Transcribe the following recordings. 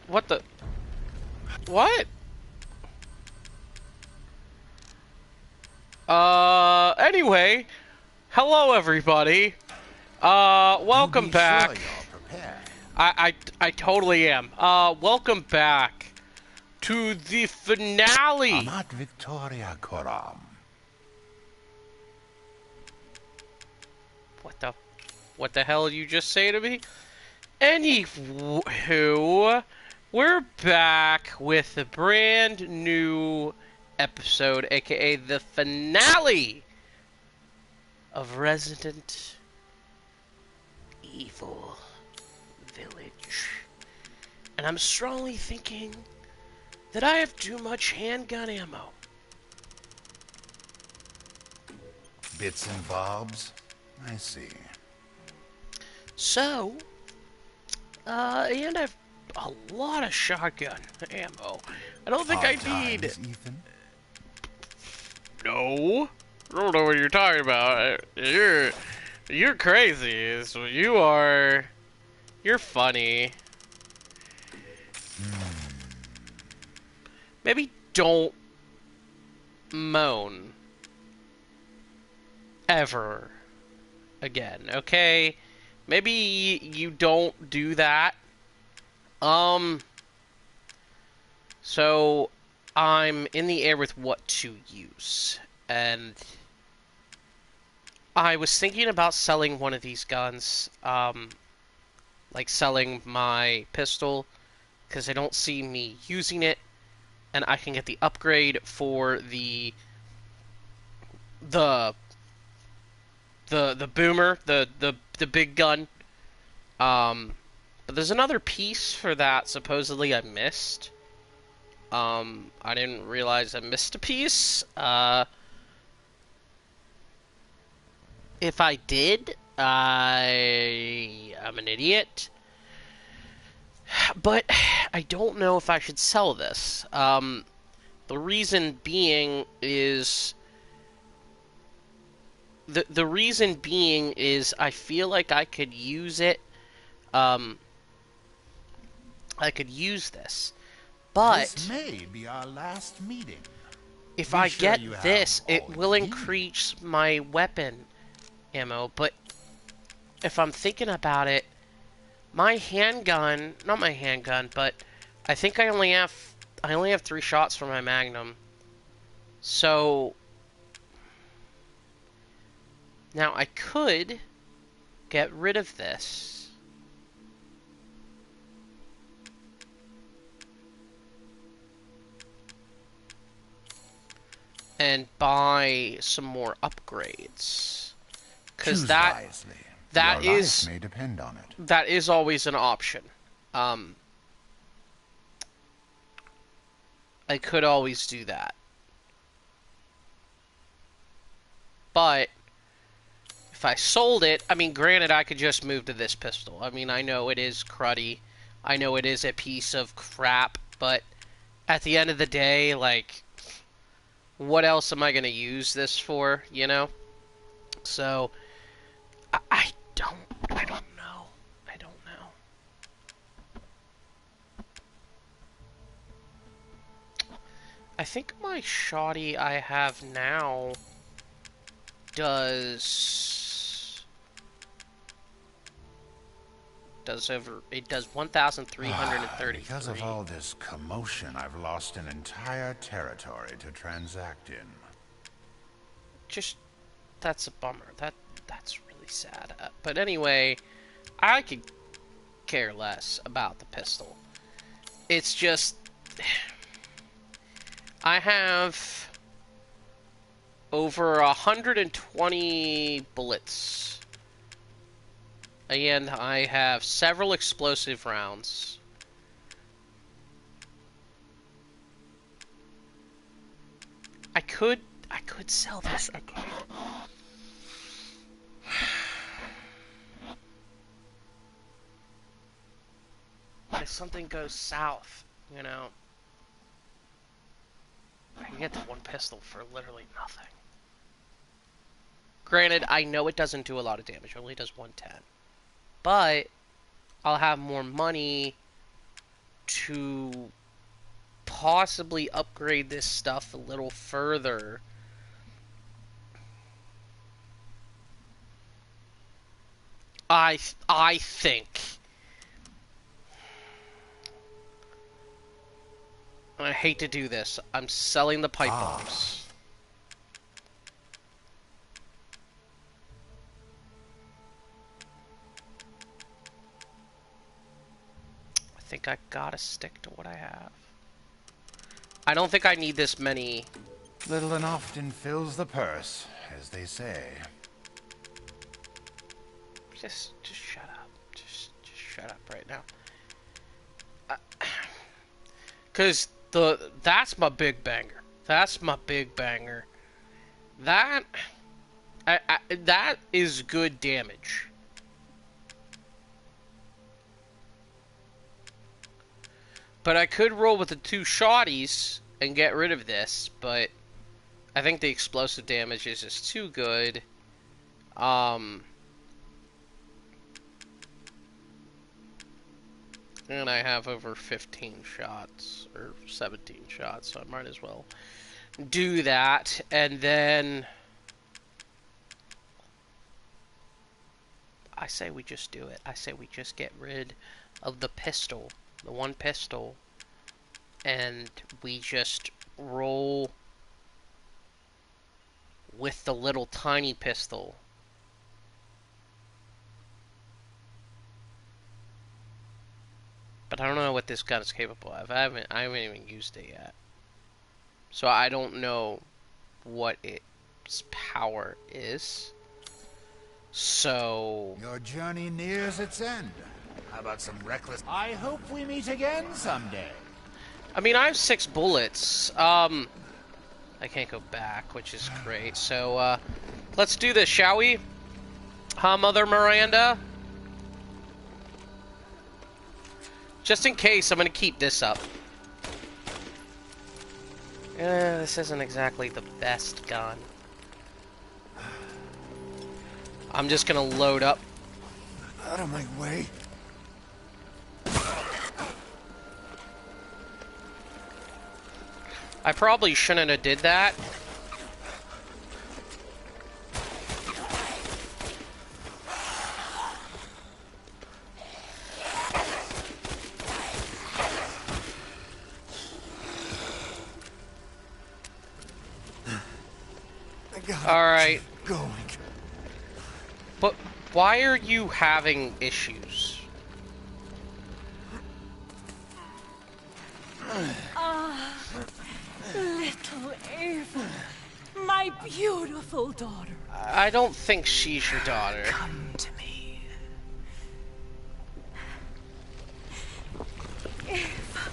What the? What? Anyway, hello everybody. Do Welcome be sure back. you're prepared. I totally am. Welcome back to the finale. Amat Victoria Coram. What the hell did you just say to me? Anywho, we're back with a brand new episode, aka the finale of Resident Evil Village. And I'm strongly thinking that I have too much handgun ammo. Bits and bobs? I see. So, and I've a lot of shotgun ammo. I don't think I Hard need... times, Ethan? No. I don't know what you're talking about. You're crazy. So you are... You're funny. Maybe don't moan. Ever. Again, okay? Maybe you don't do that. So I'm in the air with what to use. And I was thinking about selling one of these guns. Like selling my pistol, because I don't see me using it, and I can get the upgrade for the boomer, the big gun. But there's another piece for that supposedly I missed. I didn't realize I missed a piece. If I did, I'm an idiot. But I don't know if I should sell this. The reason being is... The reason being is I feel like I could use it. I could use this. But This may be our last meeting. if Be I sure get you have this, all it will you need. increase my weapon ammo. But if I'm thinking about it, my handgun, not my handgun, but I think I only have 3 shots for my Magnum. So now I could get rid of this and buy some more upgrades, because Choose wisely. that Your is life may depend on it. that is always an option. I could always do that. But if I sold it, I mean, granted, I could just move to this pistol. I mean, I know it is cruddy. I know it is a piece of crap, but at the end of the day, like, what else am I going to use this for, you know? So, I don't know. I don't know. I think my shoddy I have now does 1,333. Because of all this commotion, I've lost an entire territory to transact in. Just, that's a bummer. That's really sad. But anyway, I could care less about the pistol. It's just, I have over 120 bullets, and I have several explosive rounds. I could sell this. I could. But if something goes south, you know, I can get the one pistol for literally nothing. Granted, I know it doesn't do a lot of damage. It only does 110. But I'll have more money to possibly upgrade this stuff a little further. I think. I hate to do this. I'm selling the pipe bombs. I think I gotta stick to what I have. I don't think I need this many. Little and often fills the purse, as they say. Just shut up. Just shut up right now. Cause that's my big banger. That's my big banger. That is good damage. But I could roll with the 2 shotties and get rid of this, but I think the explosive damage is just too good. And I have over 15 shots, or 17 shots, so I might as well do that. And then I say we just do it. I say we just get rid of the pistol, the 1 pistol, and we just roll with the little tiny pistol. But I don't know what this gun is capable of. I haven't even used it yet. So I don't know what its power is. So Your journey nears its end. How about some reckless... I hope we meet again someday. I mean, I have 6 bullets. I can't go back, which is great. So let's do this, shall we? Huh, Mother Miranda? Just in case, I'm going to keep this up. This isn't exactly the best gun. I'm just going to load up. Out of my way. I probably shouldn't have did that. Alright. Going. But why are you having issues? Little Ava, my beautiful daughter. I don't think she's your daughter. Come to me. Ava,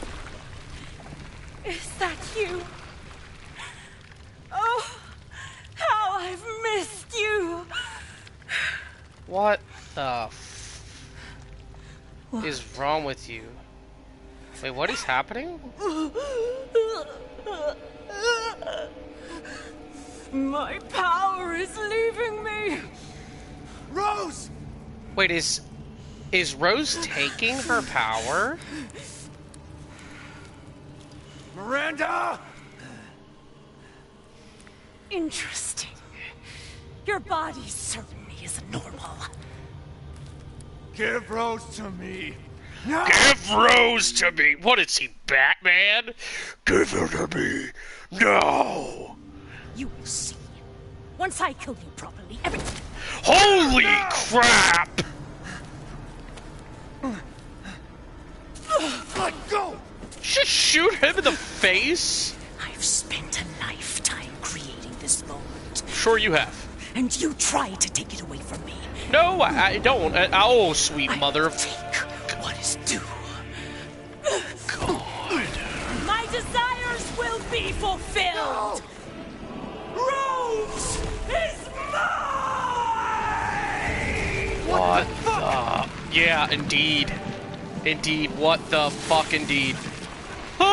is that you? Oh, how I've missed you. What the is wrong with you? Wait, what is happening? My power is leaving me. Rose! Wait, is Rose taking her power? Miranda! Interesting. Your body certainly isn't normal. Give Rose to me. No! Give Rose to me! What is he, Batman? Give her to me! No! You will see. Once I kill you properly, everything... Holy crap! Let go! Just shoot him in the face? I've spent a lifetime creating this moment. Sure you have. And you try to take it away from me. No, I don't. Oh, sweet mother. Take what is due. God. My desires will be fulfilled. Rose is mine! What the... Yeah, indeed. Indeed, what the fuck indeed. You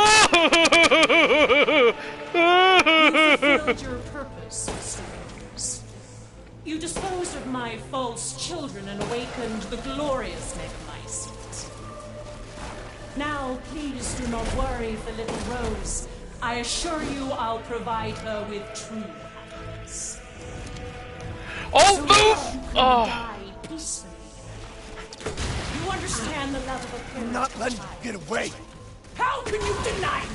fulfilled your purpose, Mr. Rose. You disposed of my false children and awakened the glorious Necromycete. Now, please do not worry for little Rose. I assure you I'll provide her with true happiness. Oh, So move! you Oh. die peacefully. You understand the love of a parent. Not letting you get away. How can you deny me?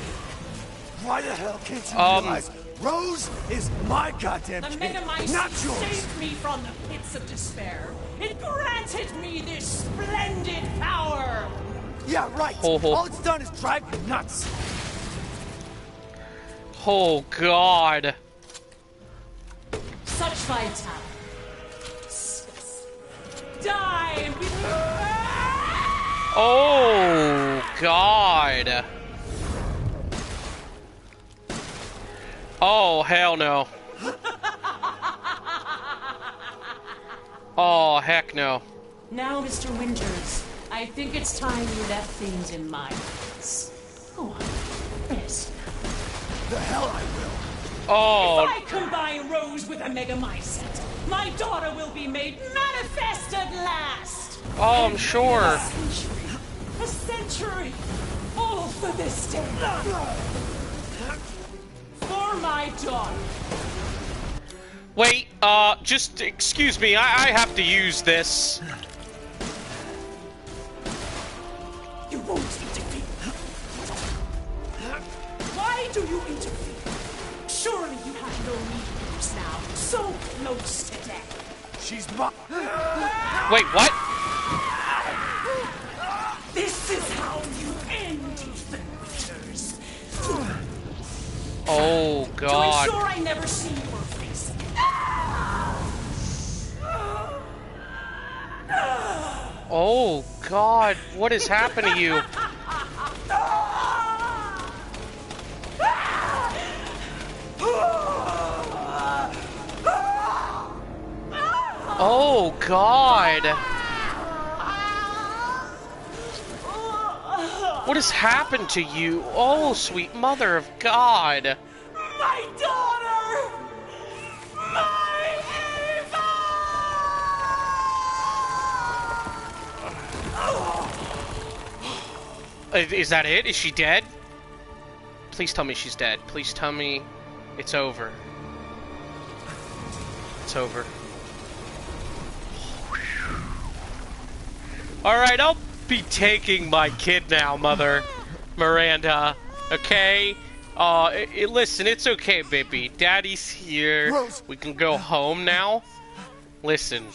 Why the hell can't you realize Rose is my goddamn The kid, Megamycete not yours? saved me from the pits of despair. It granted me this splendid power. Yeah, right. Ho, ho. All it's done is drive you nuts. Oh, God. Such vitality. Die and be... Oh, God. Oh, hell no. Oh, heck no. Now, Mr. Winters, I think it's time you left things in my hands. Go on, rest. The hell I will. Oh, If I combine Rose with a Megamycete, my daughter will be made manifest at last! oh, I'm sure. A century! All for this day! For my daughter! Wait, just excuse me, I have to use this. You won't interfere! Why do you interfere? Surely you have no needs now, so close to death. She's my... Wait, what? This is how you end Ethan Winters. Oh, To God. ensure I never see your face. Oh, God. What has happened to you? Oh, God. What has happened to you? Oh, sweet mother of God. My daughter! My Ava! Is that it? Is she dead? Please tell me she's dead. Please tell me it's over. It's over. Alright, I'll be taking my kid now, Mother Miranda. Okay? Listen, it's okay, baby. Daddy's here. Rose. We can go home now. Listen.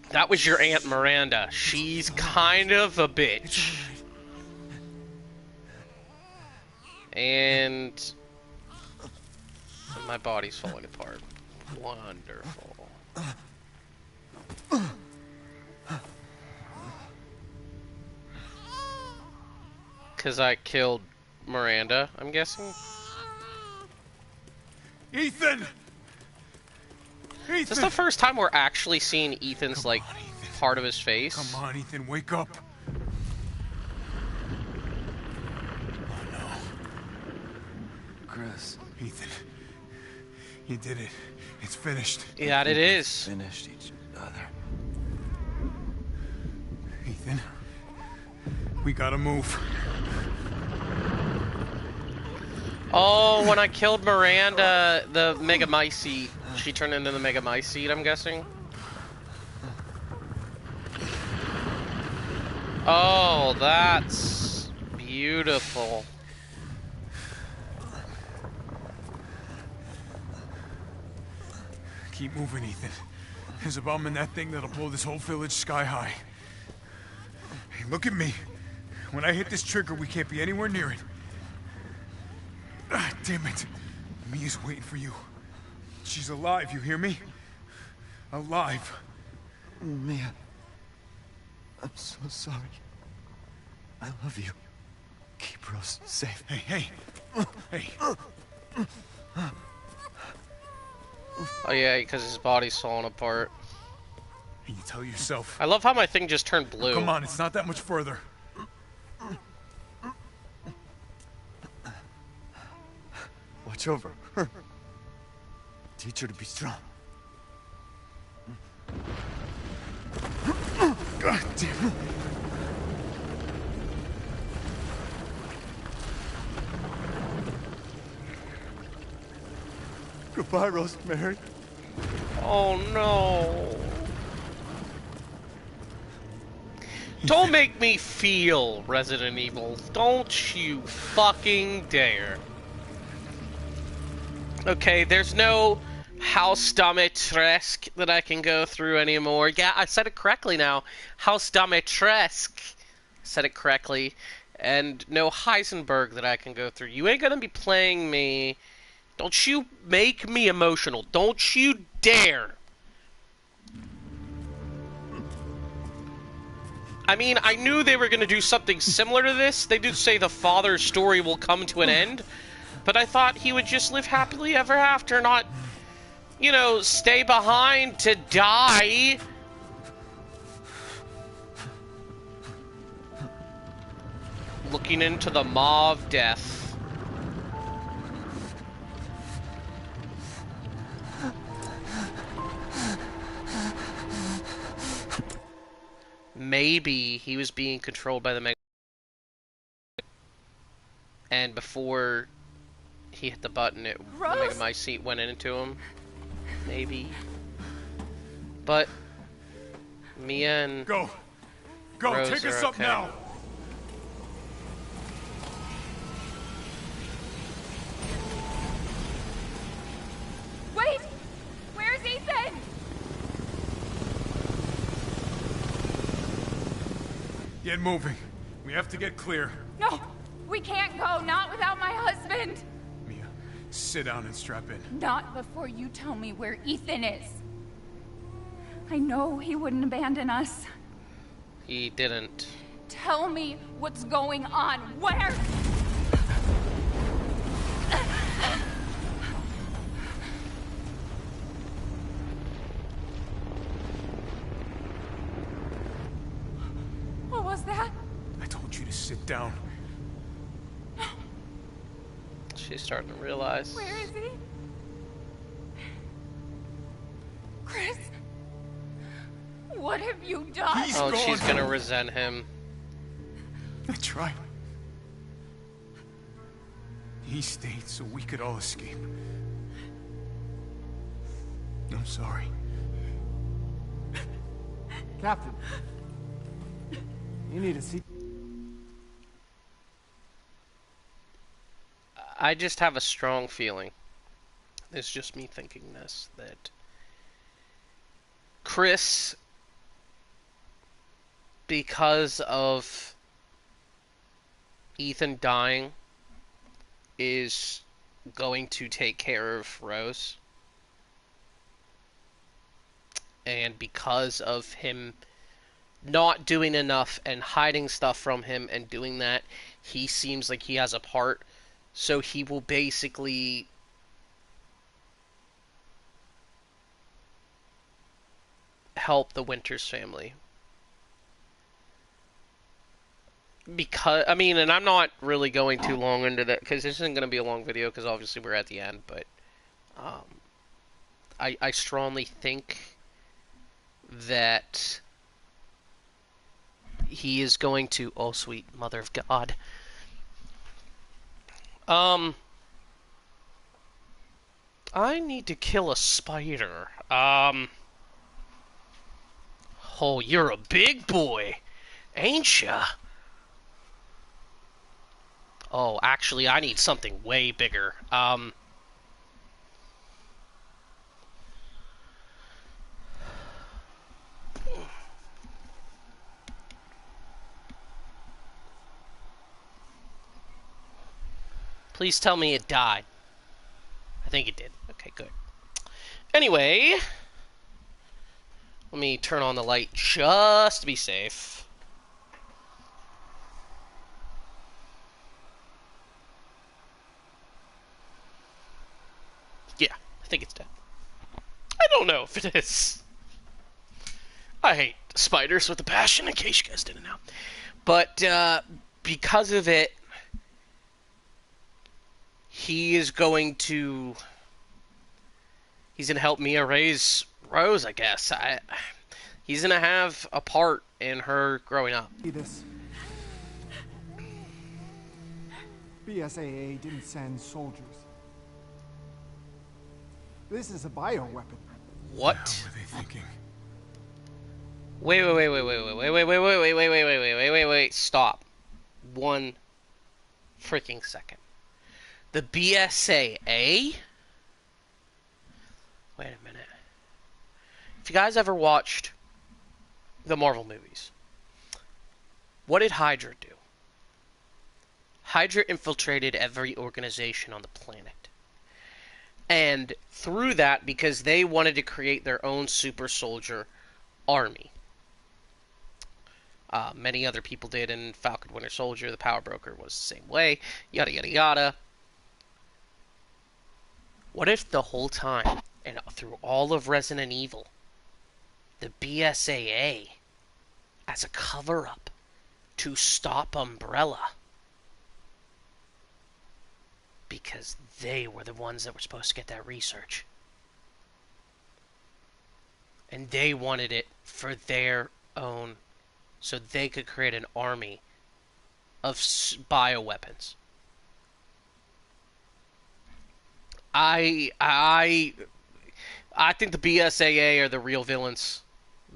That was your Aunt Miranda. She's kind of a bitch. And my body's falling apart. Wonderful. Because I killed Miranda, I'm guessing? Ethan! Is this the first time we're actually seeing Ethan's, like, on, Ethan. part of his face? Come on, Ethan, wake up. Oh, no. Chris, Ethan, you did it. It's finished. Yeah, it is. finished each other. Ethan, we gotta move. Oh, when I killed Miranda, the Megamycete, she turned into the Megamycete, I'm guessing? Oh, that's beautiful. Keep moving, Ethan. There's a bomb in that thing that'll blow this whole village sky high. Hey, look at me. When I hit this trigger, we can't be anywhere near it. Ah, damn it. Mia's waiting for you. She's alive, you hear me? Alive. Mia, I'm so sorry. I love you. Keep Rose safe. Hey, hey. Oh yeah, because his body's falling apart. And you tell yourself. I love how my thing just turned blue. Come on, it's not that much further. Watch over her. Teach her to be strong. God damn it. Goodbye, Rosemary. Oh no. Don't make me feel Resident Evil. Don't you fucking dare. Okay, there's no House Domitresque that I can go through anymore. Yeah, I said it correctly now. House Domitresque. Said it correctly. And no Heisenberg that I can go through. You ain't gonna be playing me. Don't you make me emotional. Don't you dare. I mean, I knew they were going to do something similar to this. They did say the father's story will come to an end. But I thought he would just live happily ever after, not, you know, stay behind to die. Looking into the maw of death. Maybe he was being controlled by the Mega. And before he hit the button, the Megamycete went into him. Maybe. But Mia and Go, Rose take us are up okay. now. Wait! Where's Ethan? Get moving. We have to get clear. No, we can't go. Not without my husband. Mia, sit down and strap in. Not before you tell me where Ethan is. I know he wouldn't abandon us. He didn't. Tell me what's going on. Where? What was that? I told you to sit down. She's starting to realize. Where is he? Chris? What have you done? He's Oh, gone. she's gonna resent him. That's right. He stayed so we could all escape. I'm sorry. Captain. You need a seat. I just have a strong feeling. It's just me thinking this, that Chris, because of Ethan dying, is going to take care of Rose. And because of him not doing enough and hiding stuff from him and doing that, he seems like he has a part. So he will basically help the Winters family. Because, I mean, and I'm not really going too long into that, because this isn't going to be a long video, because obviously we're at the end, but I strongly think that he is going to, oh sweet mother of God, I need to kill a spider. Oh, you're a big boy, ain't ya? Oh, actually, I need something way bigger. Please tell me it died. I think it did. Okay, good. Anyway, let me turn on the light just to be safe. Yeah, I think it's dead. I don't know if it is. I hate spiders with a passion, in case you guys didn't know. But because of it, he's going to help Mia raise Rose, I guess. He's going to have a part in her growing up. See this? BSAA didn't send soldiers. This is a bioweapon. What? What were they thinking? Wait. Stop. One freaking second. The BSAA? Wait a minute. If you guys ever watched the Marvel movies, what did Hydra do? Hydra infiltrated every organization on the planet. And through that, because they wanted to create their own super soldier army. Many other people did in Falcon Winter Soldier. The Power Broker was the same way. Yada, yada, yada. What if the whole time, and through all of Resident Evil, the BSAA, as a cover-up to stop Umbrella, because they were the ones that were supposed to get that research. And they wanted it for their own, so they could create an army of bioweapons. I think the BSAA are the real villains.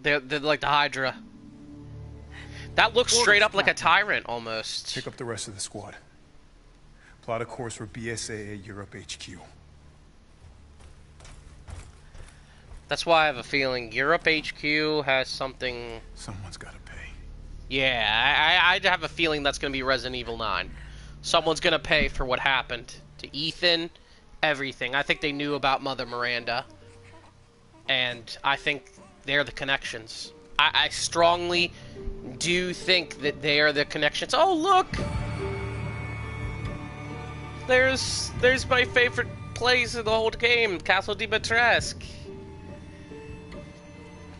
They're like the Hydra. That looks straight up like a tyrant, almost. Pick up the rest of the squad. Plot a course for BSAA Europe HQ. That's why I have a feeling Europe HQ has something... Someone's gotta pay. Yeah, I have a feeling that's going to be Resident Evil 9. Someone's going to pay for what happened to Ethan, everything. I think they knew about Mother Miranda. And I think they're the connections. I strongly do think that they are the connections. Oh, look! There's my favorite place in the whole game, Castle Dimitrescu.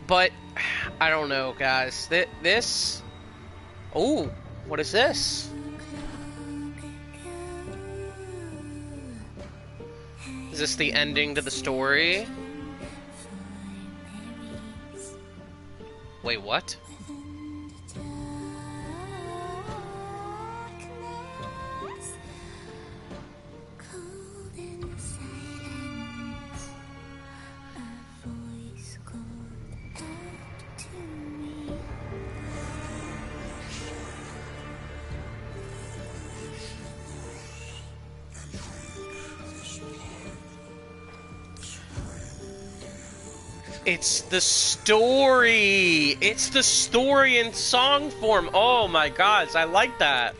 But, I don't know, guys. This... Oh, what is this? Is this the ending to the story? Wait, what? It's the story! It's the story in song form! Oh my gosh, I like that!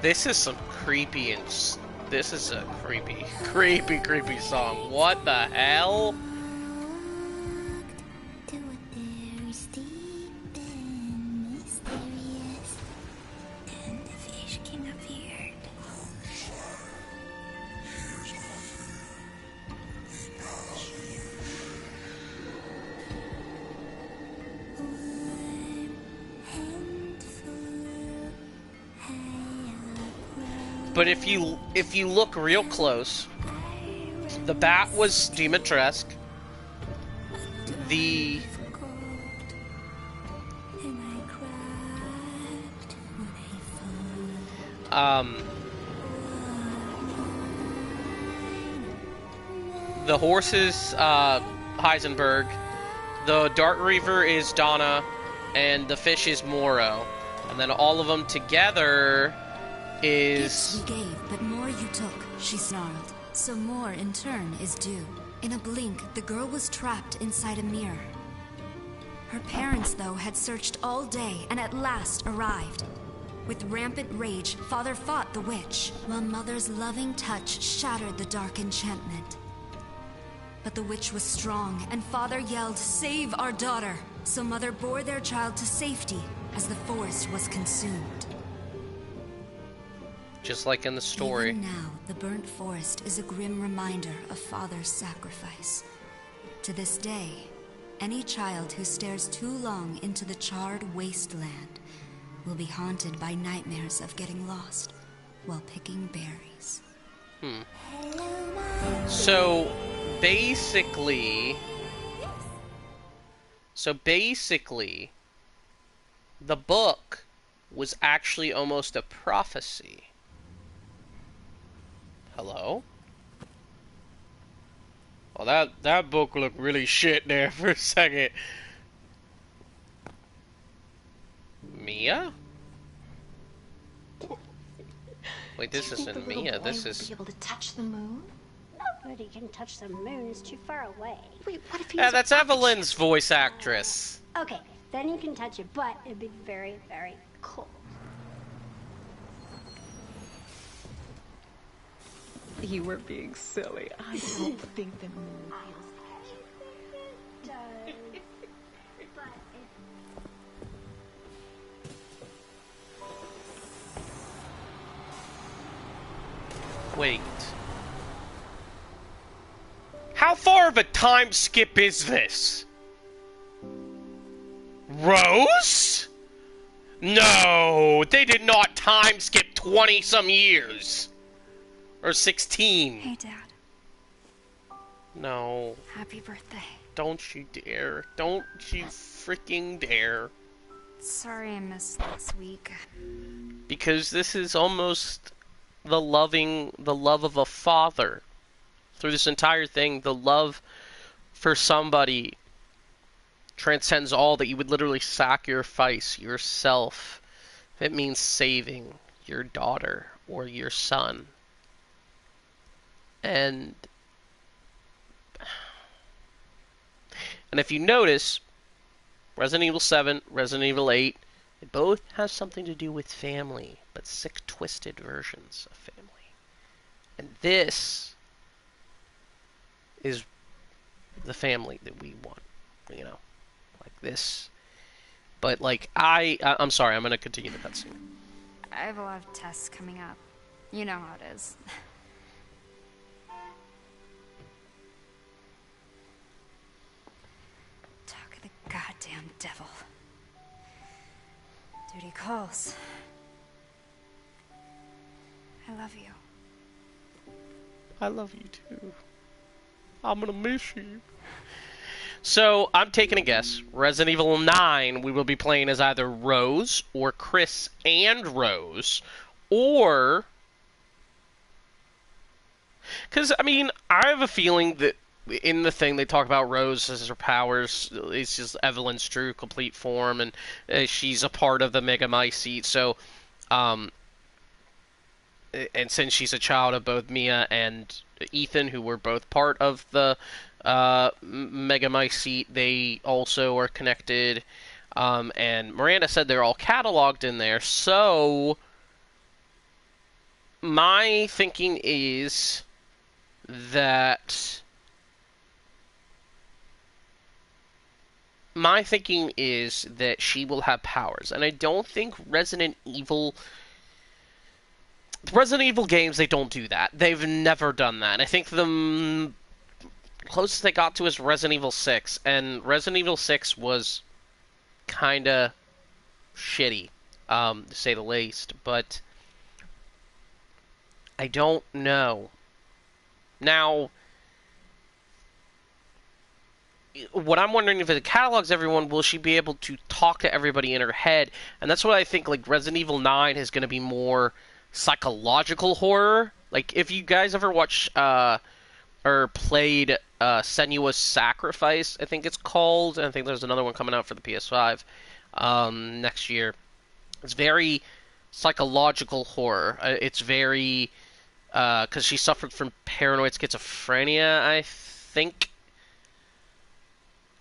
This is some creepy and... This is a creepy song. What the hell? But if you look real close, the bat was Dimitrescu. The horse is Heisenberg. The Dark Reaver is Donna, and the fish is Morrow. And then all of them together is... Gifts you gave, but more you took, she snarled. So more, in turn, is due. In a blink, the girl was trapped inside a mirror. Her parents, though, had searched all day and at last arrived. With rampant rage, Father fought the witch, while Mother's loving touch shattered the dark enchantment. But the witch was strong, and Father yelled, "Save our daughter!" So Mother bore their child to safety as the forest was consumed. Just like in the story. Even now, the burnt forest is a grim reminder of Father's sacrifice. To this day, any child who stares too long into the charred wasteland will be haunted by nightmares of getting lost while picking berries. So basically, the book was actually almost a prophecy. Hello? Well, that book looked really shit there for a second. Mia? Wait, this isn't Mia. This is. Be able to touch the moon? Nobody can touch the moon. It's too far away. Wait, what if he? Yeah, that's Evelyn's voice actress. Okay, then you can touch it, but it'd be very, very cold. You were being silly. I don't think the moon It does. But Wait. How far of a time skip is this? Rose? No, they did not time skip 20-some years. Or 16. Hey, Dad. No. Happy birthday. Don't you dare. Don't you freaking dare. Sorry I missed last week. Because this is almost the love of a father. Through this entire thing, the love for somebody transcends all, that you would literally sacrifice yourself if it means saving your daughter or your son. And if you notice, Resident Evil 7, Resident Evil 8, they both have something to do with family, but sick, twisted versions of family. And this is the family that we want, you know, like this. But like I'm sorry, I'm gonna continue the cutscene. I have a lot of tests coming up. You know how it is. Talk of the goddamn devil. Duty calls. I love you. I love you too. I'm gonna miss you. So, I'm taking a guess. Resident Evil 9, we will be playing as either Rose, or Chris and Rose, or... Because, I mean, I have a feeling that in the thing they talk about Rose as her powers, it's just Evelyn's true, complete form, and she's a part of the Mega Mycete, so... and since she's a child of both Mia and Ethan, who were both part of the Mega Mycete, they also are connected. And Miranda said they're all cataloged in there. So my thinking is that she will have powers, and I don't think Resident Evil games, they don't do that. They've never done that. I think the closest they got to is Resident Evil 6, and Resident Evil 6 was kinda shitty, to say the least, but I don't know. Now, what I'm wondering, if it catalogs everyone, will she be able to talk to everybody in her head? And that's what I think, like, Resident Evil 9 is going to be more psychological horror. Like, if you guys ever watched or played Senua's Sacrifice, I think it's called, and I think there's another one coming out for the PS5 next year. It's very psychological horror. It's very because she suffered from paranoid schizophrenia, I think.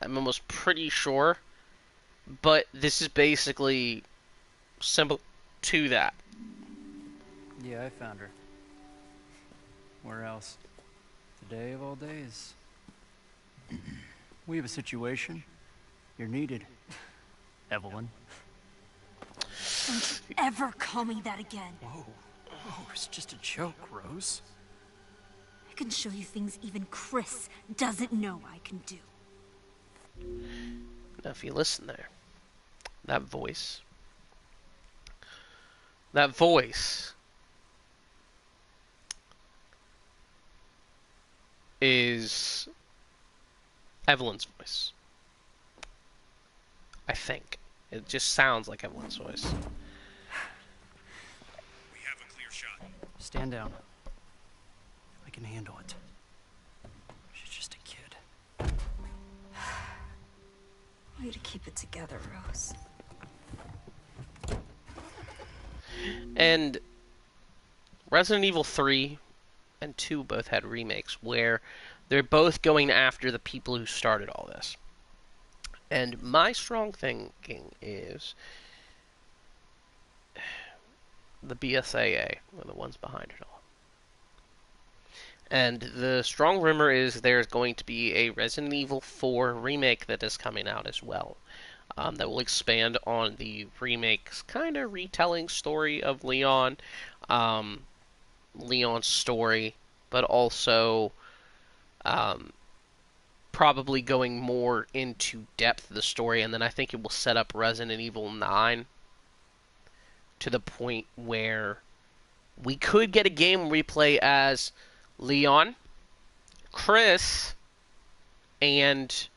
I'm almost pretty sure, but this is basically similar to that. Yeah, I found her. Where else? Today of all days. We have a situation. You're needed, Evelyn. Don't you ever call me that again. Whoa. Oh, it's just a joke, Rose. I can show you things even Chris doesn't know I can do. Now, if you listen there, that voice, that voice is Evelyn's voice. I think. It just sounds like Evelyn's voice. We have a clear shot. Stand down. I can handle it. She's just a kid. Way to keep it together, Rose. And Resident Evil 3 and 2 both had remakes where they're both going after the people who started all this. And my strong thinking is the BSAA are the ones behind it all. And the strong rumor is there's going to be a Resident Evil 4 remake that is coming out as well. That will expand on the remake's kind of retelling story of Leon. Leon's story, but also probably going more into depth of the story, and then I think it will set up Resident Evil 9 to the point where we could get a game where we play as Leon, Chris, and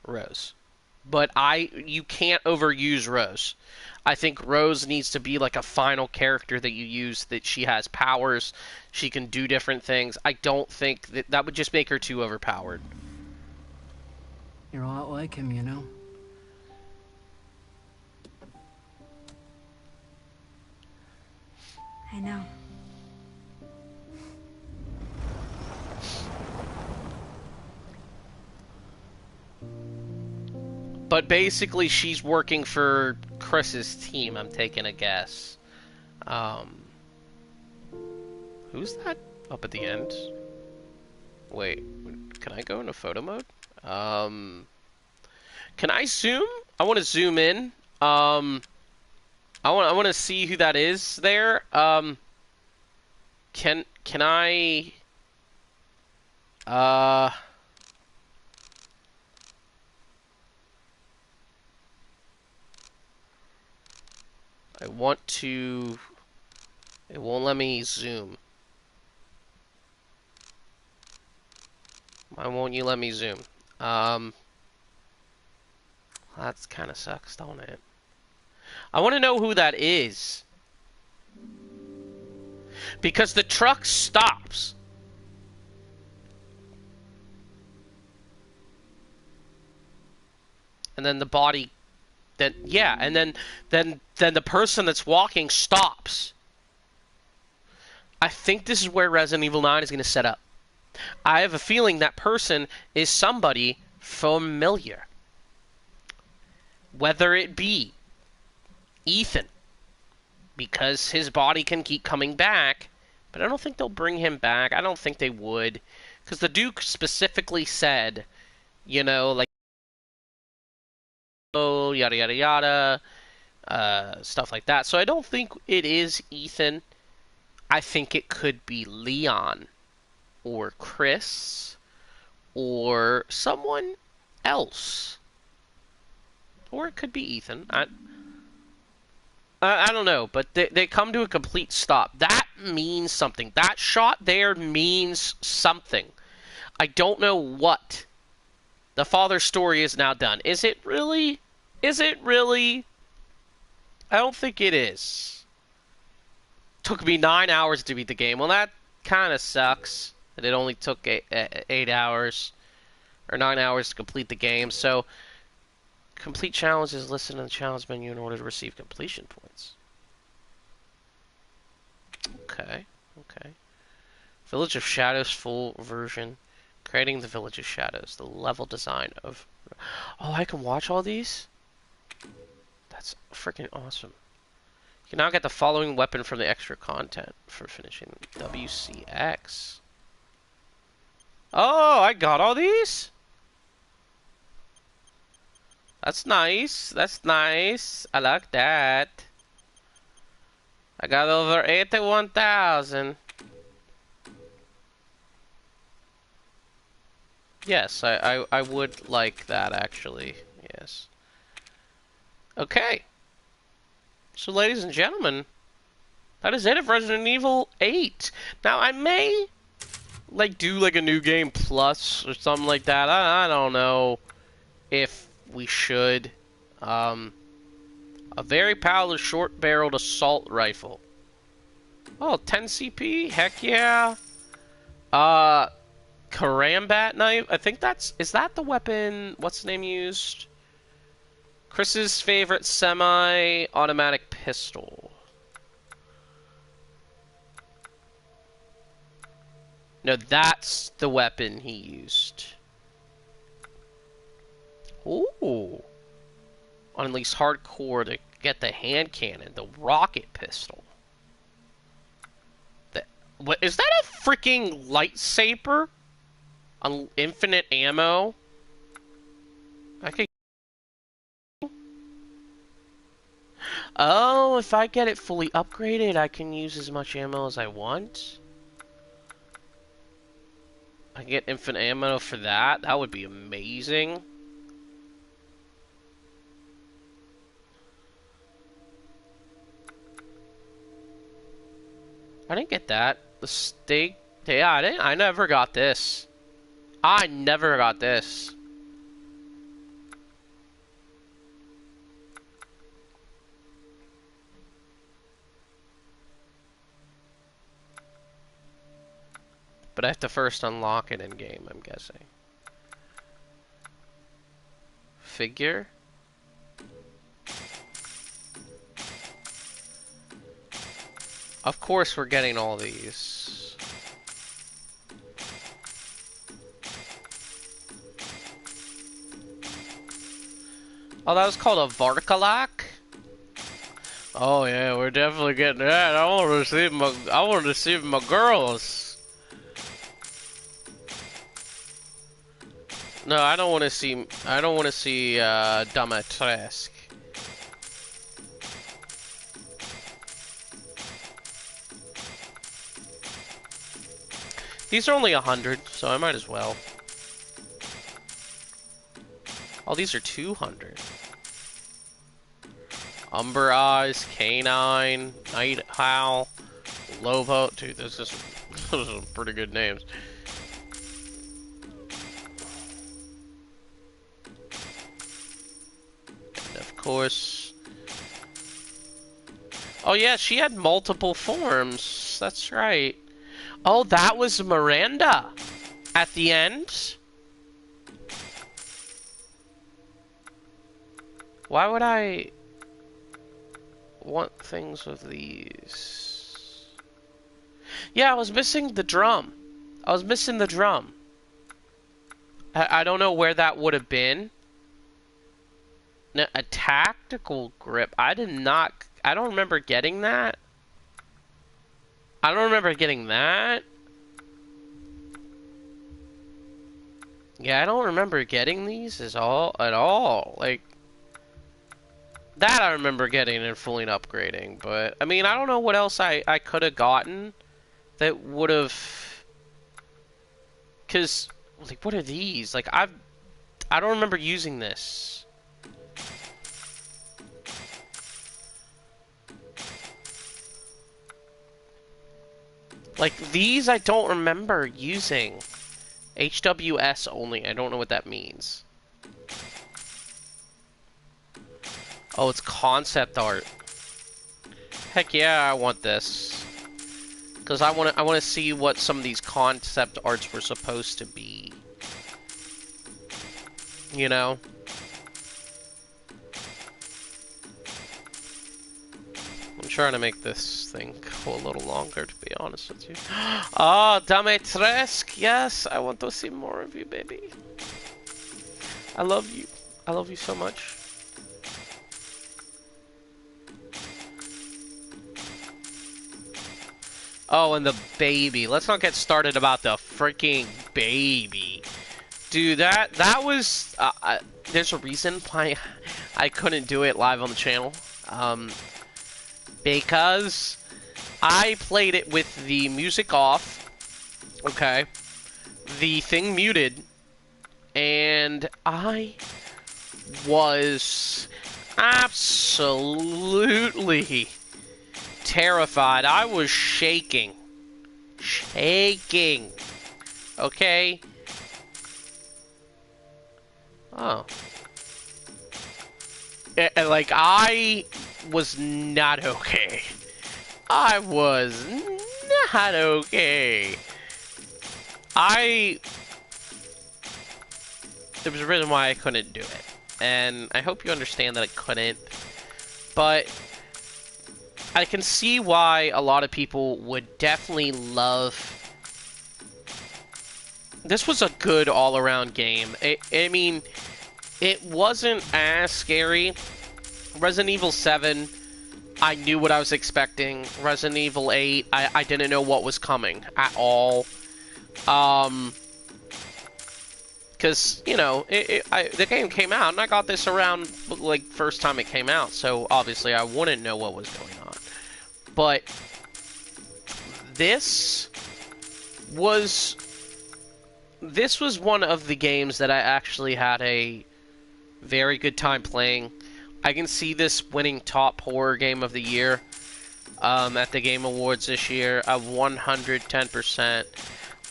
Rose. But you can't overuse Rose. I think Rose needs to be like a final character that you use, that she has powers, she can do different things. I don't think that would just make her too overpowered. You're a lot like him, you know? I know. But basically, she's working for Chris's team, I'm taking a guess. Who's that up at the end? Wait, can I go into photo mode? Can I zoom? I want to zoom in. I want to see who that is there. Can I? I want to. It won't let me zoom. Why won't you let me zoom? That's kind of sucks, don't it? I want to know who that is. Because the truck stops. And then the body... and then the person that's walking stops. I think this is where Resident Evil 9 is going to set up. I have a feeling that person is somebody familiar. Whether it be Ethan, because his body can keep coming back, but I don't think they'll bring him back. I don't think they would, because the Duke specifically said, you know, like, oh, yada yada yada, stuff like that. So I don't think it is Ethan. I think it could be Leon, or Chris, or someone else. Or it could be Ethan. I don't know, but they come to a complete stop. That means something. That shot there means something. I don't know what. The father's story is now done. Is it really? Is it really? I don't think it is. Took me 9 hours to beat the game. Well, that kind of sucks. That it only took 8 hours. Or 9 hours to complete the game. So... complete challenges listed in the challenge menu in order to receive completion points. Okay, okay. Village of Shadows full version. Creating the Village of Shadows. The level design of... oh, I can watch all these? That's freaking awesome. You can now get the following weapon from the extra content for finishing WCX. Oh, I got all these? That's nice. That's nice. I like that. I got over 81,000. Yes, I would like that, actually. Yes. Okay. So, ladies and gentlemen, That is it of Resident Evil 8. Now, I may, like, do, like, a New Game Plus or something like that. I don't know if we should. A very powerful short-barreled assault rifle. Oh, 10 CP? Heck yeah. Karambat knife? I think is that the weapon, what's the name used? Chris's favorite semi-automatic pistol. No, that's the weapon he used. Ooh. On at least hardcore to get the hand cannon, the rocket pistol. What is that, a freaking lightsaber? On infinite ammo? I could. Oh, if I get it fully upgraded, I can use as much ammo as I want. I get infinite ammo for that. That would be amazing. I didn't get that. The steak. Yeah, I never got this. I never got this. But I have to first unlock it in game, I'm guessing. Figure. Of course we're getting all these. Oh, that was called a Varkalak? Oh yeah, we're definitely getting that. I want to receive my girls. No, I don't want to see Domatresk. These are only 100, so I might as well. Oh, these are 200. Umber Eyes, Canine, Night Howl, Lovo. Dude, those are some pretty good names. And of course. Oh yeah, she had multiple forms. That's right. Oh, that was Miranda at the end. Why would I want things with these? Yeah, I was missing the drum. I was missing the drum. I don't know where that would have been. No, a tactical grip. I don't remember getting that. I don't remember getting that. Yeah, I don't remember getting these at all. Like, that I remember getting and fully upgrading. But, I mean, I don't know what else I could have gotten that would have... Because, like, what are these? Like, I don't remember using this. Like, these I don't remember using. HWS only. I don't know what that means. Oh, it's concept art. Heck yeah, I want this. Because I want to see what some of these concept arts were supposed to be. You know? I'm trying to make this thing go a little longer, to be honest with you. Oh, Domatresk! Yes, I want to see more of you, baby. I love you. I love you so much. Oh, and the baby. Let's not get started about the freaking baby. Dude, that was... there's a reason why I couldn't do it live on the channel. Because I played it with the music off, okay, the thing muted, and I was absolutely terrified. I was shaking. Shaking. Okay? Oh. Like, I was not okay. I was not okay. There was a reason why I couldn't do it. And I hope you understand that I couldn't. But I can see why a lot of people would definitely love... This was a good all-around game. I mean, it wasn't as scary. Resident Evil 7, I knew what I was expecting. Resident Evil 8, I didn't know what was coming at all. Because, you know, the game came out, and I got this around, like, first time it came out, so obviously I wouldn't know what was going on. But this was one of the games that I actually had a very good time playing. I can see this winning top horror game of the year at the Game Awards this year. 110%.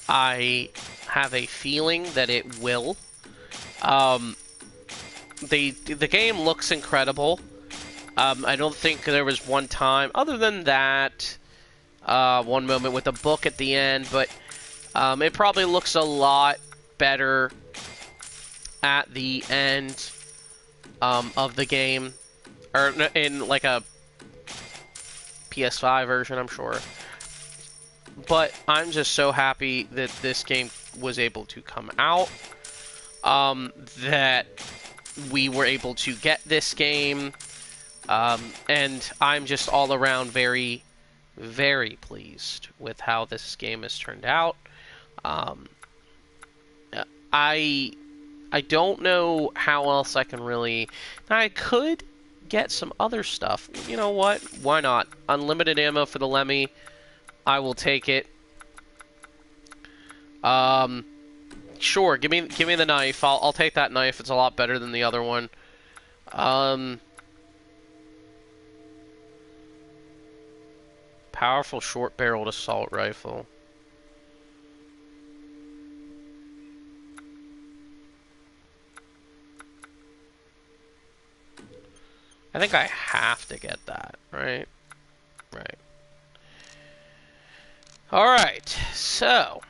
I have a feeling that it will. The game looks incredible. I don't think there was one time, other than that, one moment with a book at the end, but it probably looks a lot better at the end of the game, or in like a PS5 version, I'm sure. But I'm just so happy that this game was able to come out, that we were able to get this game, and I'm just all around very, very pleased with how this game has turned out. I don't know how else I can really... I could get some other stuff. You know what? Why not? Unlimited ammo for the Lemmy. I will take it. Sure, give me the knife. I'll take that knife. It's a lot better than the other one. Powerful short-barreled assault rifle. I think I have to get that, right? Right. Alright, so...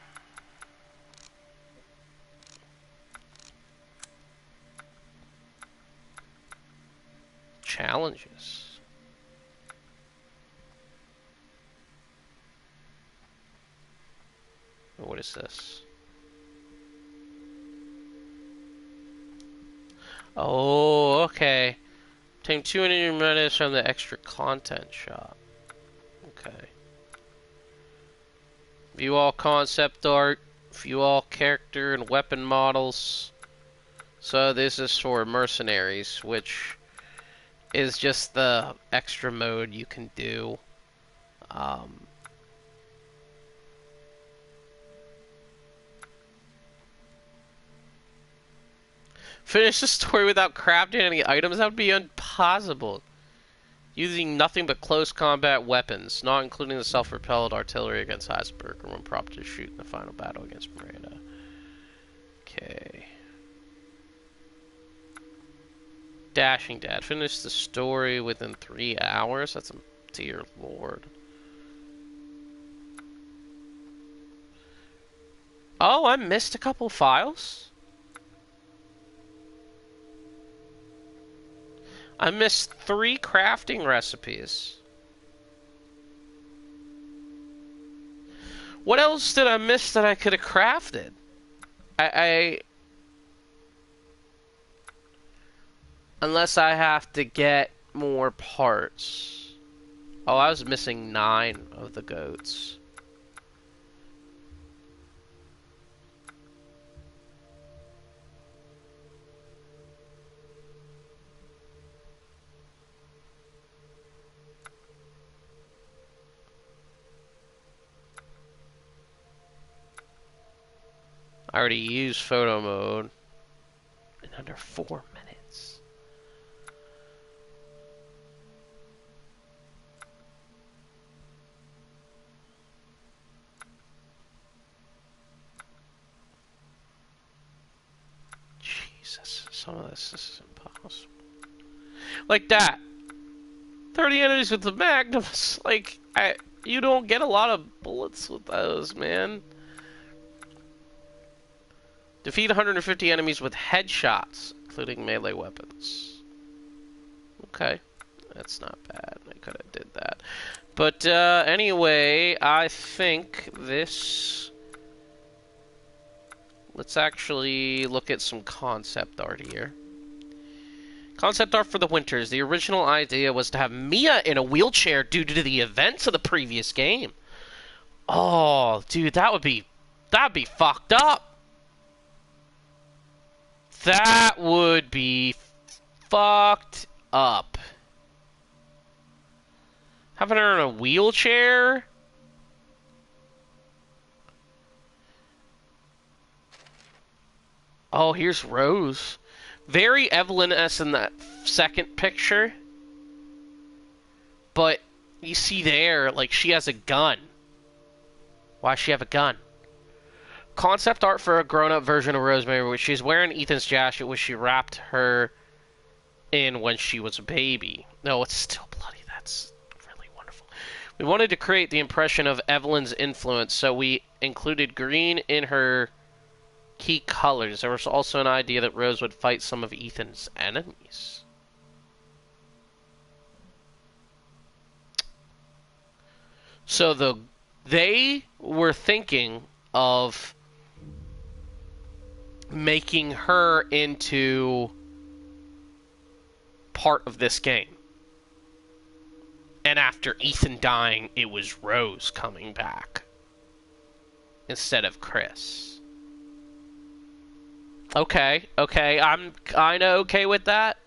challenges. What is this? Oh, okay. Obtain 200 minutes from the extra content shop. Okay. View all concept art. View all character and weapon models. So this is for mercenaries, which is just the extra mode you can do. Finish the story without crafting any items? That would be impossible. Using nothing but close combat weapons, not including the self-propelled artillery against Iceberg, or when prompted to shoot in the final battle against Miranda. Okay. Dashing Dad. Finish the story within 3 hours? That's a dear lord. Oh, I missed a couple files? I missed 3 crafting recipes. What else did I miss that I could have crafted? Unless I have to get more parts. Oh, I was missing 9 of the goats. I already used photo mode in under 4 minutes. some of this. This is impossible. Like that. 30 enemies with the magnums. Like, you don't get a lot of bullets with those, man. Defeat 150 enemies with headshots, including melee weapons. Okay. That's not bad. I could have did that. But, anyway, I think this... Let's actually look at some concept art here. Concept art for the Winters. The original idea was to have Mia in a wheelchair due to the events of the previous game. Oh, dude, that'd be fucked up. That would be fucked up. Having her in a wheelchair? Oh, here's Rose. Very Evelyn-esque in that second picture. But you see there, like, she has a gun. Why does she have a gun? Concept art for a grown-up version of Rosemary, which she's wearing Ethan's jacket, which she wrapped her in when she was a baby. No, it's still bloody. That's really wonderful. We wanted to create the impression of Evelyn's influence, so we included green in her key colors. There was also an idea that Rose would fight some of Ethan's enemies. So they were thinking of making her into part of this game. And after Ethan dying, it was Rose coming back instead of Chris. Okay, I'm kind of okay with that.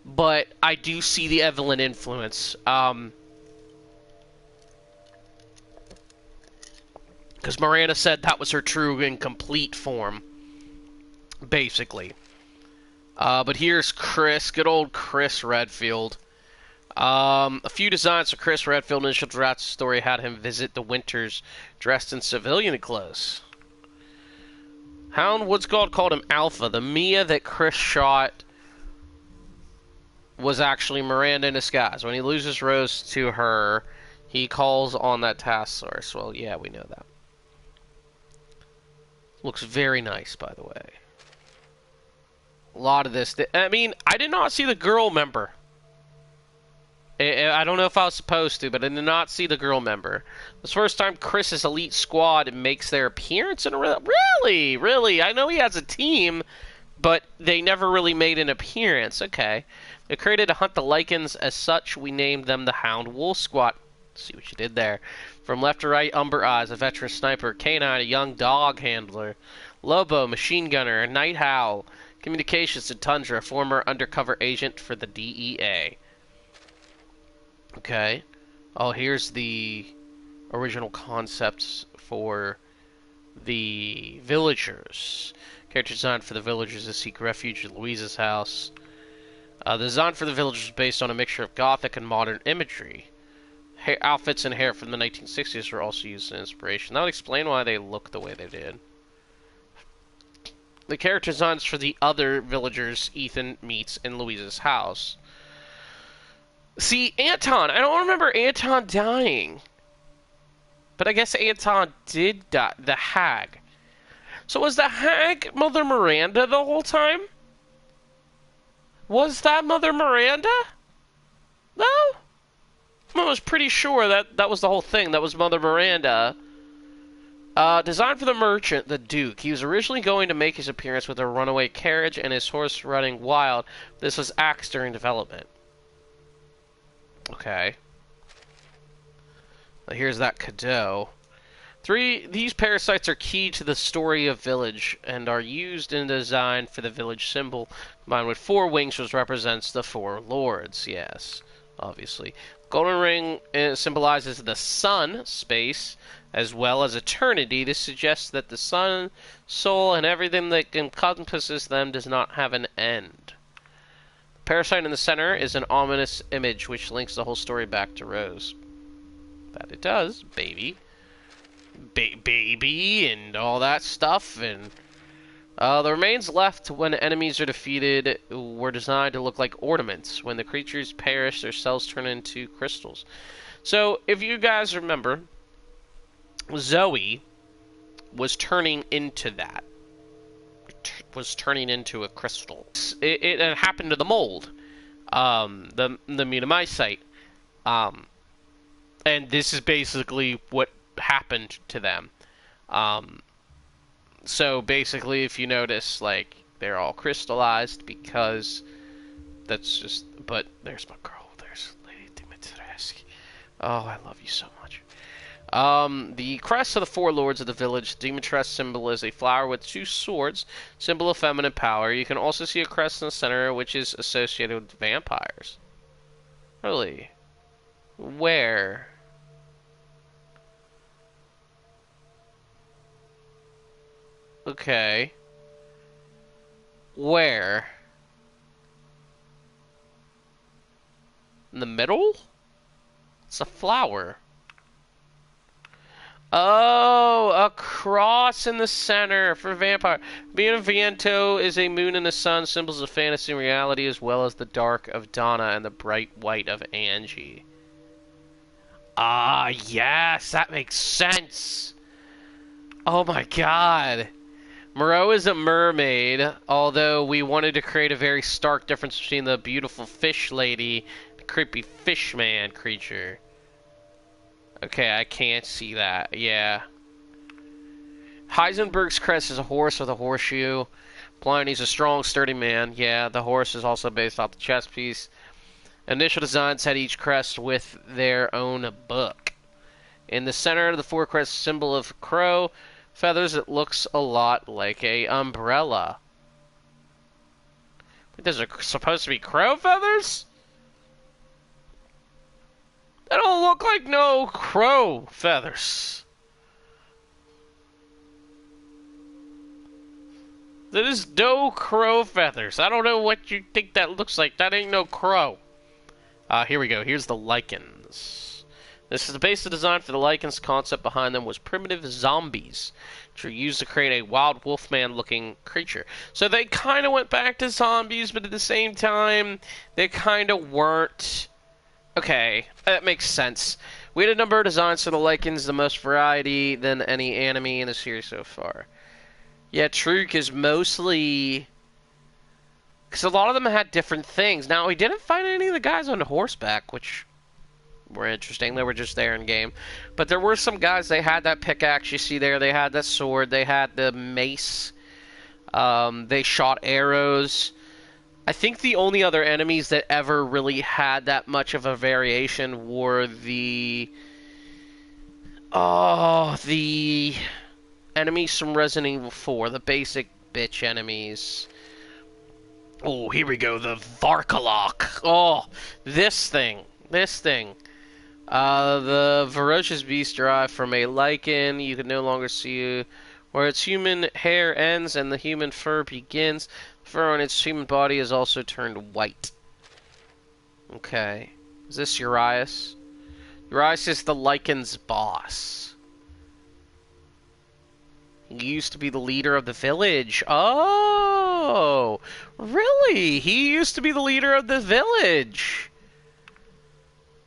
But I do see the Evelyn influence. Because Miranda said that was her true and complete form. Basically. But here's Chris, good old Chris Redfield. A few designs for Chris Redfield initial draft story had him visit the Winters dressed in civilian clothes. Hound Woods God called him Alpha. The Mia that Chris shot was actually Miranda in disguise. When he loses Rose to her, he calls on that task source. Well, yeah, we know that. Looks very nice, by the way. A lot of this... I mean, I did not see the girl member. I don't know if I was supposed to, but I did not see the girl member. This first time Chris's elite squad makes their appearance in a... Really? I know he has a team, but they never really made an appearance. Okay. They're created to hunt the Lycans. As such, we named them the Hound Wolf Squad. See what you did there. From left to right, Umber Eyes, a veteran sniper, Canine, a young dog handler, Lobo, machine gunner, a night howl, communications to Tundra, former undercover agent for the DEA. Okay. Oh, here's the original concepts for the villagers. Character design for the villagers to seek refuge at Louise's house. The design for the villagers is based on a mixture of gothic and modern imagery. Outfits and hair from the 1960s were also used as inspiration. That would explain why they look the way they did. The character designs for the other villagers Ethan meets in Louise's house. See, Anton. I don't remember Anton dying. But I guess Anton did die. The hag. So was the hag Mother Miranda the whole time? Was that Mother Miranda? No? I was pretty sure that was the whole thing. That was Mother Miranda. Designed for the merchant, the Duke. He was originally going to make his appearance with a runaway carriage and his horse running wild. This was axed during development. Okay. Now here's that Cadeau. These parasites are key to the story of Village and are used in the design for the Village symbol, combined with 4 wings, which represents the 4 lords. Yes, obviously. Golden ring symbolizes the sun, space, as well as eternity. This suggests that the sun, soul, and everything that encompasses them does not have an end. The parasite in the center is an ominous image which links the whole story back to Rose. That it does, baby. Baby and all that stuff, and The remains left when enemies are defeated were designed to look like ornaments. When the creatures perish, their cells turn into crystals. So, if you guys remember, Zoe was turning into that. Was turning into a crystal. It happened to the mold. The Mutamysite. And this is basically what happened to them. So basically, if you notice, like, they're all crystallized because that's just... But there's my girl. There's Lady Dimitrescu. Oh, I love you so much. The crest of the four lords of the village, Dimitrescu symbol is a flower with two swords, symbol of feminine power. You can also see a crest in the center, which is associated with vampires. Really? Where? Okay. Where? In the middle? It's a flower. Oh, a cross in the center for vampire. Benevento is a moon and the sun, symbols of fantasy and reality, as well as the dark of Donna and the bright white of Angie. Ah, yes, that makes sense. Oh my god. Moreau is a mermaid, although we wanted to create a very stark difference between the beautiful fish lady and the creepy fish man creature. Okay, I can't see that. Yeah. Heisenberg's crest is a horse with a horseshoe. Pliny's a strong, sturdy man. Yeah, the horse is also based off the chess piece. Initial designs had each crest with their own book. In the center of the four crest symbol of crow feathers, it looks a lot like a umbrella. Those are supposed to be crow feathers? They don't look like no crow feathers. That is no crow feathers. I don't know what you think that looks like. That ain't no crow. Here we go. Here's the lichens. This is the basic design for the lichens. Concept behind them was primitive zombies, which were used to create a wild wolfman-looking creature. So they kind of went back to zombies, but at the same time, they kind of weren't. Okay, that makes sense. We had a number of designs for the lichens, the most variety than any anime in the series so far. Yeah, Truk is mostly... because a lot of them had different things. Now, we didn't find any of the guys on horseback, which were interesting. They were just there in game. But there were some guys, they had that pickaxe you see there. They had that sword. They had the mace. They shot arrows. I think the only other enemies that ever really had that much of a variation were the enemies from Resident Evil 4. The basic bitch enemies. Oh, here we go. The Varkalok. Oh, this thing. The ferocious beast derived from a lichen. You can no longer see where its human hair ends and the human fur begins. The fur on its human body is also turned white. Okay. Is this Urias? Urias is the lichen's boss. He used to be the leader of the village. Oh! Really? He used to be the leader of the village.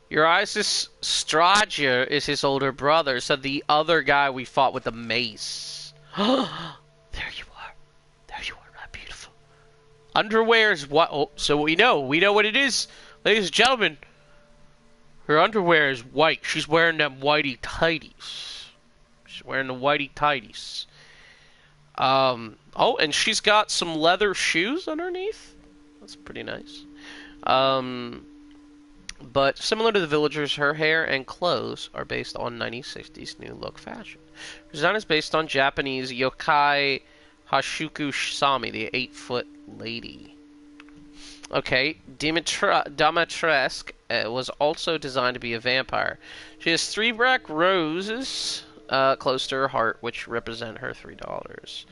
Urias Straja is his older brother, so the other guy we fought with the mace. There you are. There you are, right? Beautiful. Underwear is what? Oh, so we know what it is, ladies and gentlemen. Her underwear is white. She's wearing them whitey tighties. She's wearing the whitey tighties. Oh, and she's got some leather shoes underneath. That's pretty nice. But similar to the villagers, her hair and clothes are based on 1960s new look fashion. Her design is based on Japanese yokai Hashuku Sami, the 8-foot lady. Okay, Dimitrescu was also designed to be a vampire. She has 3 black roses close to her heart, which represent her $3.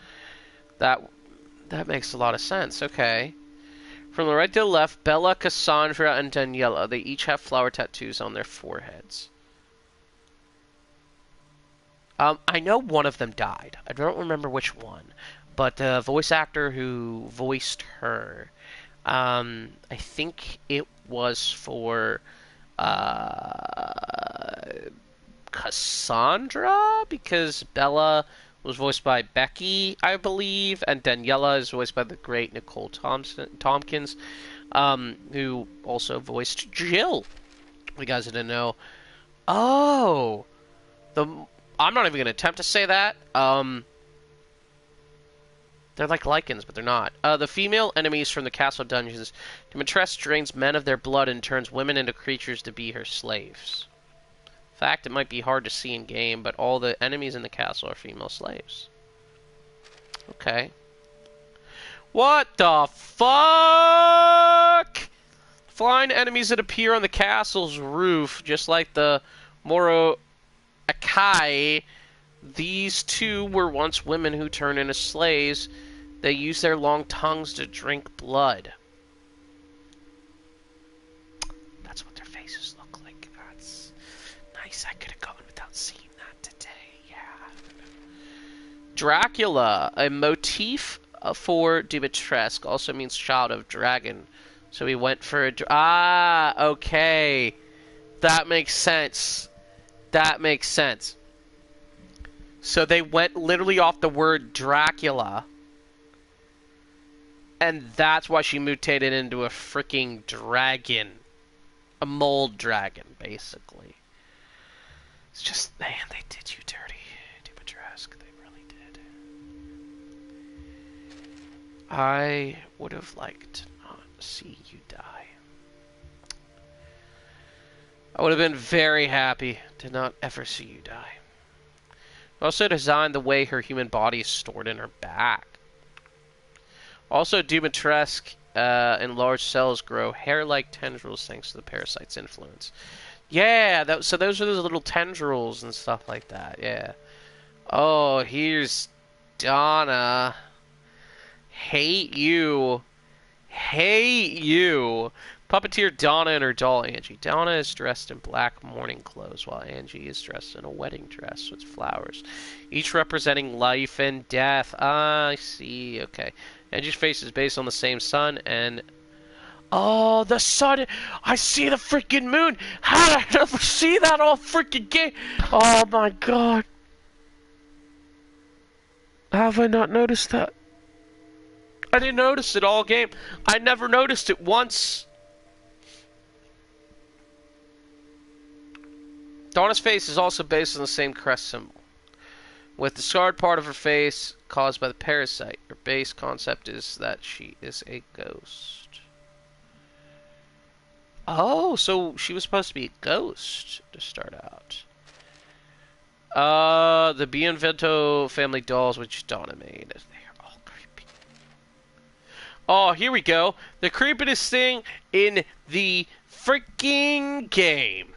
That makes a lot of sense. Okay. From the right to the left, Bella, Cassandra, and Daniela. They each have flower tattoos on their foreheads. I know one of them died. I don't remember which one. but the voice actor who voiced her, I think it was for Cassandra, because Bella was voiced by Becky, I believe, and Daniela is voiced by the great Nicole Tompkins, who also voiced Jill. You guys didn't know. Oh, I'm not even going to attempt to say that. They're like lichens, but they're not. The female enemies from the castle dungeons. Dimitrescu drains men of their blood and turns women into creatures to be her slaves. In fact, it might be hard to see in game, but all the enemies in the castle are female slaves. Okay. What the fuck? Flying enemies that appear on the castle's roof, just like the Moro Akai. These two were once women who turned into slaves. They use their long tongues to drink blood. That's what their faces look like. That's nice. I could have gone without seeing that today. Yeah. Dracula, a motif for Dimitrescu, also means child of dragon. So we went for a... okay. That makes sense. That makes sense. So they went literally off the word Dracula. And that's why she mutated into a freaking dragon. A mold dragon, basically. It's just, man, they did you dirty, Dimitrescu. They really did. I would have liked to not see you die. I would have been very happy to not ever see you die. Also designed the way her human body is stored in her back. Also, Dimitrescu in large cells grow hair-like tendrils thanks to the parasite's influence. Yeah, so those are those little tendrils and stuff like that, yeah. Oh, here's Donna. Hate you. Hate you. Puppeteer Donna and her doll Angie. Donna is dressed in black mourning clothes, while Angie is dressed in a wedding dress with flowers, each representing life and death. Ah, I see. Okay. Angie's face is based on the same sun, and... oh, the sun! I see the freaking moon! How did I never see that all freaking game? Oh my god. How have I not noticed that? I didn't notice it all game. I never noticed it once. Donna's face is also based on the same crest symbol, with the scarred part of her face caused by the parasite. Her base concept is that she is a ghost. Oh, so she was supposed to be a ghost to start out. The Bienvento family dolls, which Donna made. They are all creepy. Oh, here we go. The creepiest thing in the freaking game.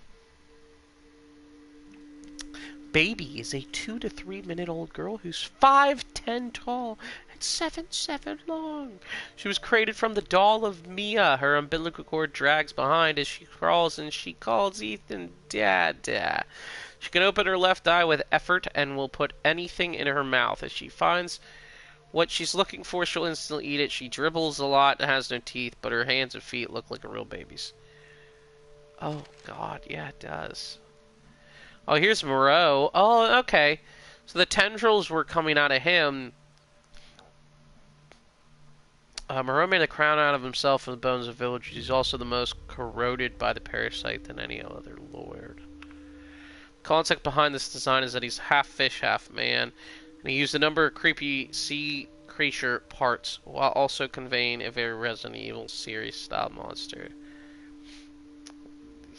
Baby is a 2 to 3 minute old girl who's 5'10" tall and 7'7" long. She was created from the doll of Mia. Her umbilical cord drags behind as she crawls, and she calls Ethan Dada. She can open her left eye with effort and will put anything in her mouth. As she finds what she's looking for, she'll instantly eat it. She dribbles a lot and has no teeth, but her hands and feet look like a real baby's. Oh, God. Yeah, it does. Oh, here's Moreau. Oh, okay. So the tendrils were coming out of him. Moreau made a crown out of himself from the bones of villagers. He's also the most corroded by the parasite than any other lord. The concept behind this design is that he's half fish, half man. And he used a number of creepy sea creature parts while also conveying a very Resident Evil series style monster.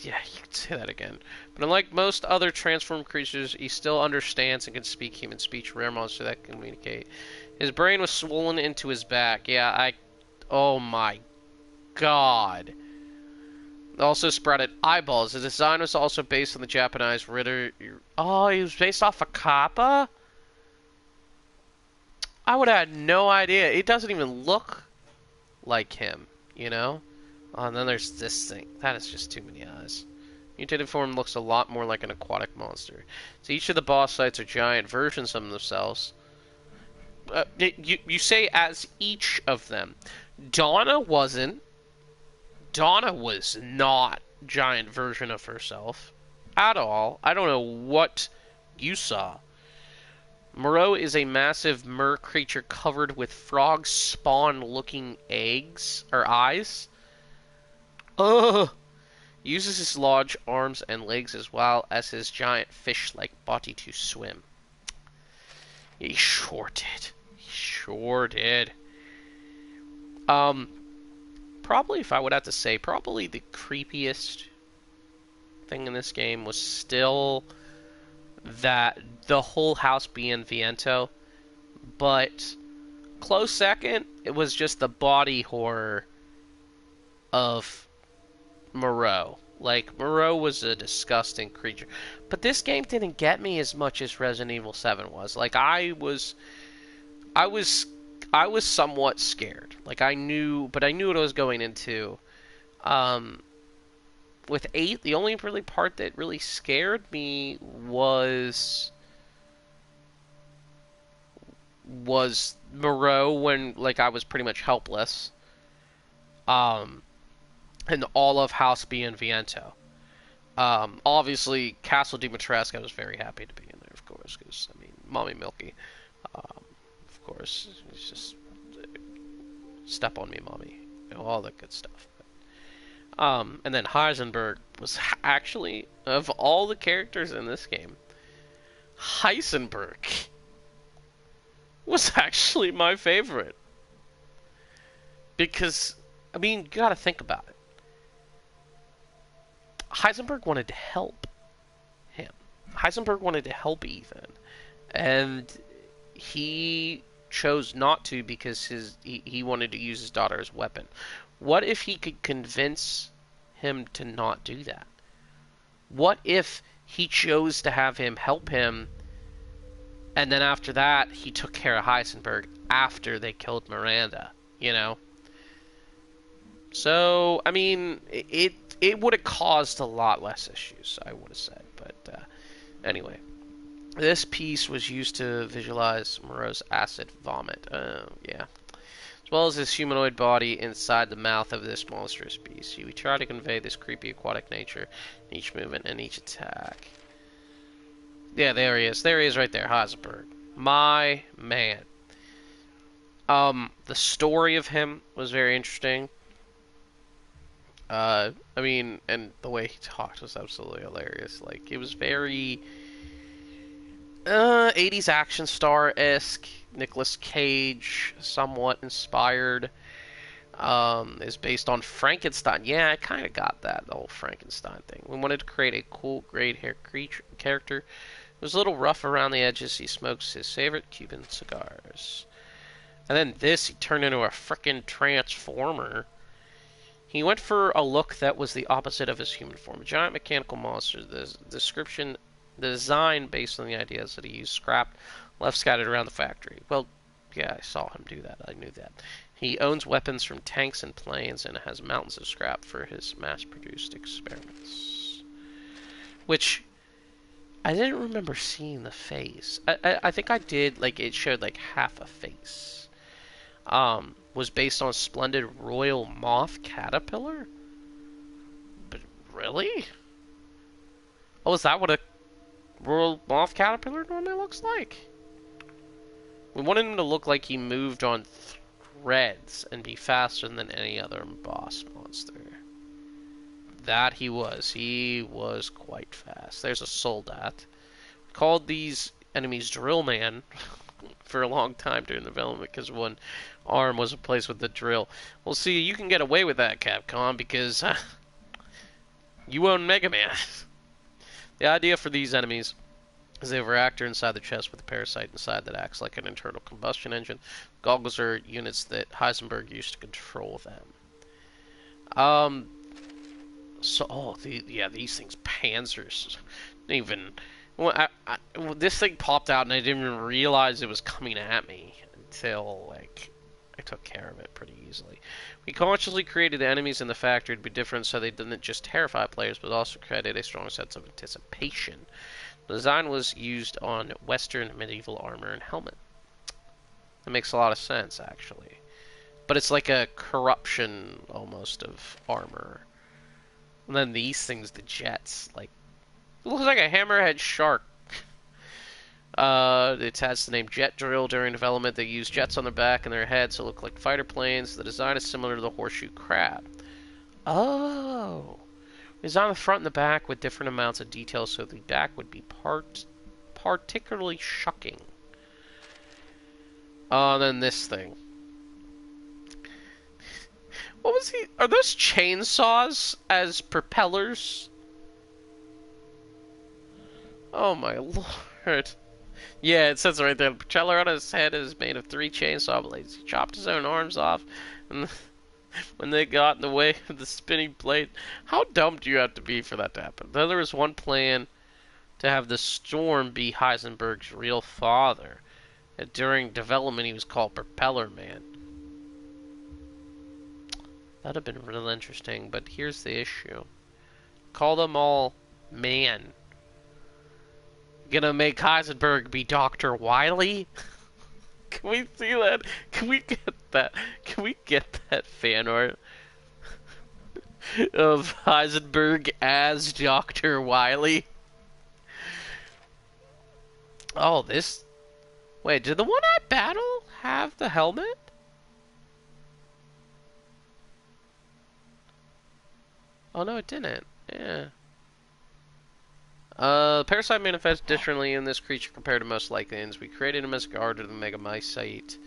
Yeah, you could say that again. But unlike most other transformed creatures, he still understands and can speak human speech. Rare monster that can communicate. His brain was swollen into his back. Yeah, oh my god. Also sprouted eyeballs. The design was also based on the Japanese Ritter. Oh, he was based off of Kappa? I would have had no idea. It doesn't even look like him, you know? Oh, and then there's this thing. That is just too many eyes. Mutated form looks a lot more like an aquatic monster. So each of the boss sites are giant versions of themselves. you say as each of them. Donna wasn't. Donna was not giant version of herself at all. I don't know what you saw. Moreau is a massive mer creature covered with frog spawn-looking eggs or eyes. Ugh. Uses his large arms and legs as well as his giant fish-like body to swim. He sure did. He sure did. Probably, if I would have to say, probably the creepiest thing in this game was still that the whole house being Viento, but close second, it was just the body horror of Moreau. Like, Moreau was a disgusting creature. But this game didn't get me as much as Resident Evil 7 was. Like, I was somewhat scared. Like, I knew what I was going into. With 8, the only really part that really scared me was Moreau, when, like, I was pretty much helpless. And all of House B and Viento. Obviously, Castle Dimitrescu, I was very happy to be in there, of course, because, I mean, Mommy Milky. Of course, it's just step on me, Mommy. You know, all that good stuff. And then Heisenberg was actually, of all the characters in this game, Heisenberg was actually my favorite. Because, I mean, you gotta think about it. Heisenberg wanted to help him. Heisenberg wanted to help Ethan. And he chose not to because he wanted to use his daughter as a weapon. What if he could convince him to not do that? What if he chose to have him help him, and then after that, he took care of Heisenberg after they killed Miranda, you know? So, I mean, it would have caused a lot less issues, I would have said. But anyway, this piece was used to visualize Moreau's acid vomit. Yeah. As well as his humanoid body inside the mouth of this monstrous beast. We try to convey this creepy aquatic nature in each movement and each attack. Yeah, there he is. There he is right there, Heisenberg. My man. The story of him was very interesting. I mean, and the way he talked was absolutely hilarious. Like, it was very 80s action star-esque, Nicolas Cage, somewhat inspired. Is based on Frankenstein. Yeah, I kind of got that, the whole Frankenstein thing. We wanted to create a cool, gray-haired character. It was a little rough around the edges. He smokes his favorite Cuban cigars. And then this, he turned into a frickin' transformer. He went for a look that was the opposite of his human form. A giant mechanical monster. The design based on the ideas that he used scrap left scattered around the factory. Well, yeah, I saw him do that. I knew that. He owns weapons from tanks and planes and has mountains of scrap for his mass-produced experiments. Which, I didn't remember seeing the face. I think I did, like, it showed, like, half a face. Was based on splendid royal moth caterpillar? But really? Oh, is that what a royal moth caterpillar normally looks like? We wanted him to look like he moved on threads and be faster than any other boss monster. That he was. He was quite fast. There's a soldat. We called these enemies Drill Man for a long time during the development because one arm was replaced with the drill. Well, see, you can get away with that, Capcom, because you own Mega Man. The idea for these enemies is they have a reactor inside the chest with a parasite inside that acts like an internal combustion engine. Goggles are units that Heisenberg used to control them. These things, Panzers. Even this thing popped out and I didn't even realize it was coming at me until, like, I took care of it pretty easily. We consciously created the enemies in the factory to be different so they didn't just terrify players, but also created a strong sense of anticipation. The design was used on Western medieval armor and helmet. That makes a lot of sense, actually. But it's like a corruption, almost, of armor. And then these things, the jets, like... It looks like a hammerhead shark. It has the name Jet Drill. During development, they use jets on their back and their heads to look like fighter planes. The design is similar to the horseshoe crab. Oh! It's on the front and the back with different amounts of detail, so the back would be particularly shocking. Oh, and then this thing. What was he? Are those chainsaws as propellers? Oh my lord. Yeah, it says right there, the propeller on his head is made of 3 chainsaw blades. He chopped his own arms off, and when they got in the way of the spinning blade. How dumb do you have to be for that to happen? Then there was one plan to have the Storm be Heisenberg's real father. And during development, he was called Propeller Man. That'd have been real interesting, but here's the issue. Call them all man. Gonna make Heisenberg be Dr. Wily? Can we see that? Can we get that? Can we get that fan art of Heisenberg as Dr. Wily? Oh, this... Wait, did the one I battle have the helmet? Oh, no, it didn't. Yeah. Parasite manifests differently in this creature compared to most Lycans. We created him as a guard of the Megamycete.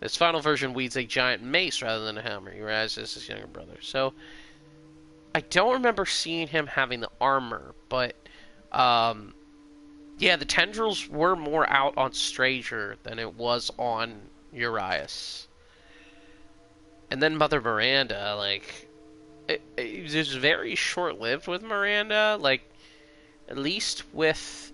This final version wields a giant mace rather than a hammer. He rises as his younger brother. So, I don't remember seeing him having the armor, but, yeah, the tendrils were more out on Stranger than it was on Urias. And then Mother Miranda, like, it was very short-lived with Miranda, like, at least with,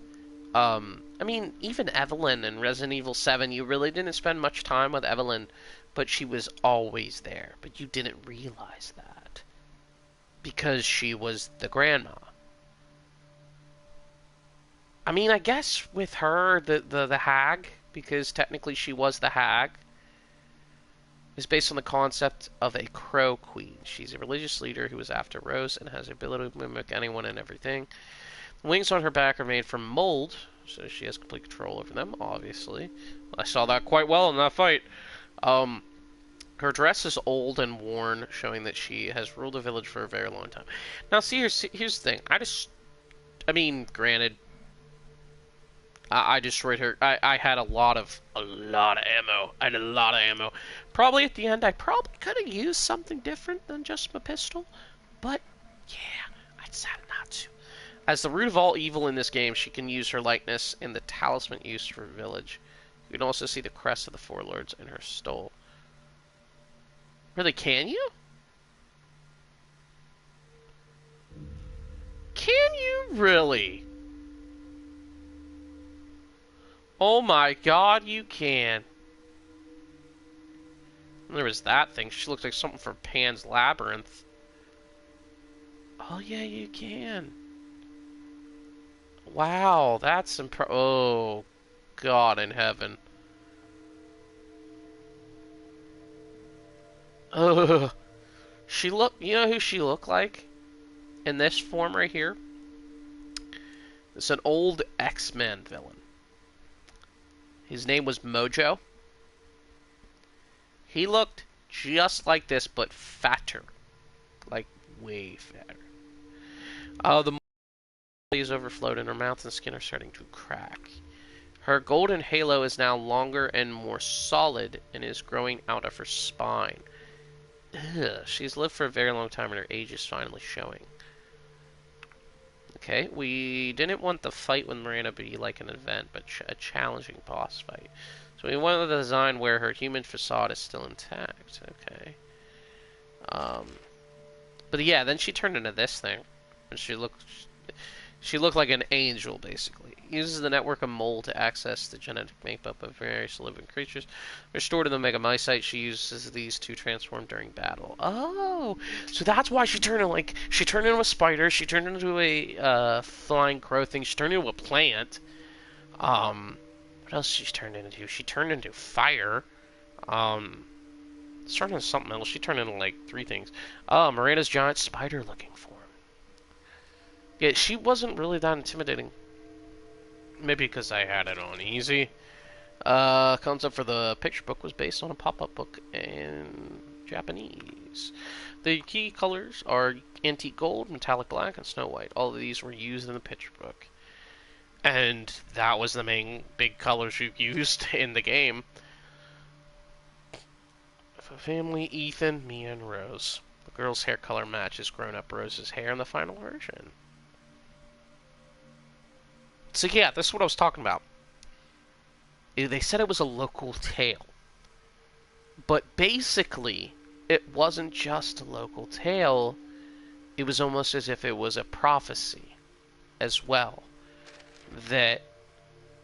I mean, even Evelyn in Resident Evil 7, you really didn't spend much time with Evelyn, but she was always there. But you didn't realize that. Because she was the grandma. I mean, I guess with her, the hag, because technically she was the hag, is based on the concept of a crow queen. She's a religious leader who is after Rose and has the ability to mimic anyone and everything. The wings on her back are made from mold, so she has complete control over them, obviously. I saw that quite well in that fight. Her dress is old and worn, showing that she has ruled a village for a very long time. Now, see, here's the thing. I mean, granted, I destroyed her. I had a lot of ammo. I had a lot of ammo. Probably at the end, I probably could have used something different than just my pistol, but yeah, I decided not to. As the root of all evil in this game, she can use her likeness in the talisman used for village. You can also see the crest of the Four Lords in her stole. Really, can you? Can you really? Oh my god, you can. And there was that thing. She looks like something from Pan's Labyrinth. Oh yeah, you can. Wow, that's oh, God in heaven. Ugh. You know who she looked like? In this form right here? It's an old X-Men villain. His name was Mojo. He looked just like this, but fatter. Like, way fatter. The is overflowed and her mouth and skin are starting to crack. Her golden halo is now longer and more solid and is growing out of her spine. Ugh, she's lived for a very long time and her age is finally showing. Okay, we didn't want the fight with Miranda to be like an event, but a challenging boss fight. So we wanted the design where her human facade is still intact. Okay. But yeah, then she turned into this thing. And she looked like an angel, basically. Uses the network of mold to access the genetic makeup of various living creatures. Restored in the Megamycete, she uses these to transform during battle. Oh, so that's why she turned into a spider. She turned into a flying crow thing. She turned into a plant. What else she turned into? She turned into fire. It's turned into something else. She turned into like 3 things. Miranda's giant spider-looking form. Yeah, she wasn't really that intimidating. Maybe because I had it on easy. Concept for the picture book was based on a pop-up book in Japanese. The key colors are antique gold, metallic black, and snow white. All of these were used in the picture book. And that was the main big colors you used in the game. For family, Ethan, Mia, and Rose. The girl's hair color matches grown-up Rose's hair in the final version. So yeah, this is what I was talking about. They said it was a local tale. But basically, it wasn't just a local tale. It was almost as if it was a prophecy as well. That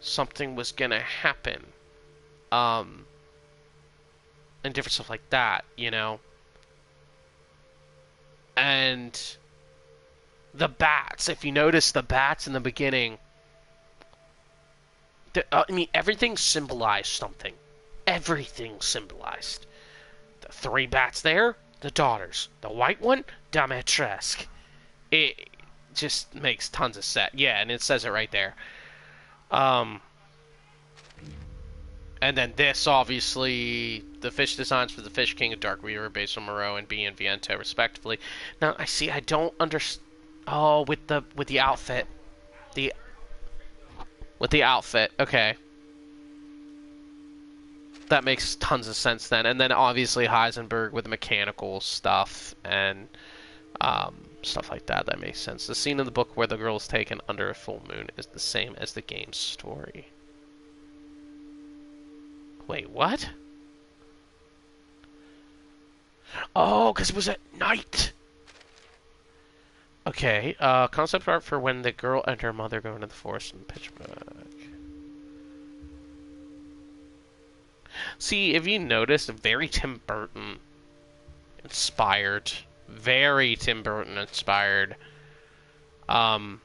something was going to happen. And different stuff like that, you know? And the bats, if you notice the bats in the beginning, I mean, everything symbolized something. Everything symbolized. The 3 bats there, the daughters. The white one, Dimitrescu. It just makes tons of sense. Yeah, and it says it right there. And then this, obviously, the fish designs for the Fish King of Darkweaver based on Moreau and B and Viento, respectively. Now, I don't understand. Oh, with the outfit. With the outfit, okay. That makes tons of sense then. And then obviously Heisenberg with the mechanical stuff and stuff like that. That makes sense. The scene in the book where the girl is taken under a full moon is the same as the game's story. Wait, what? Oh, because it was at night. Okay, concept art for when the girl and her mother go into the forest in the pitch black. See, if you notice, very Tim Burton inspired. Very Tim Burton inspired. Why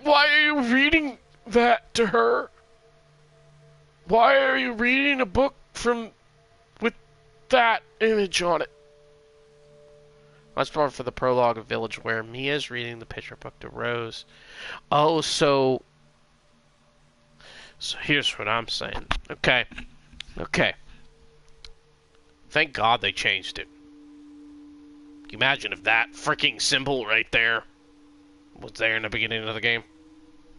are you reading that to her? Why are you reading a book from with that image on it? That's part for the prologue of Village where Mia's reading the picture book to Rose. Oh, so here's what I'm saying. Okay. Thank God they changed it. Can you imagine if that freaking symbol right there was there in the beginning of the game?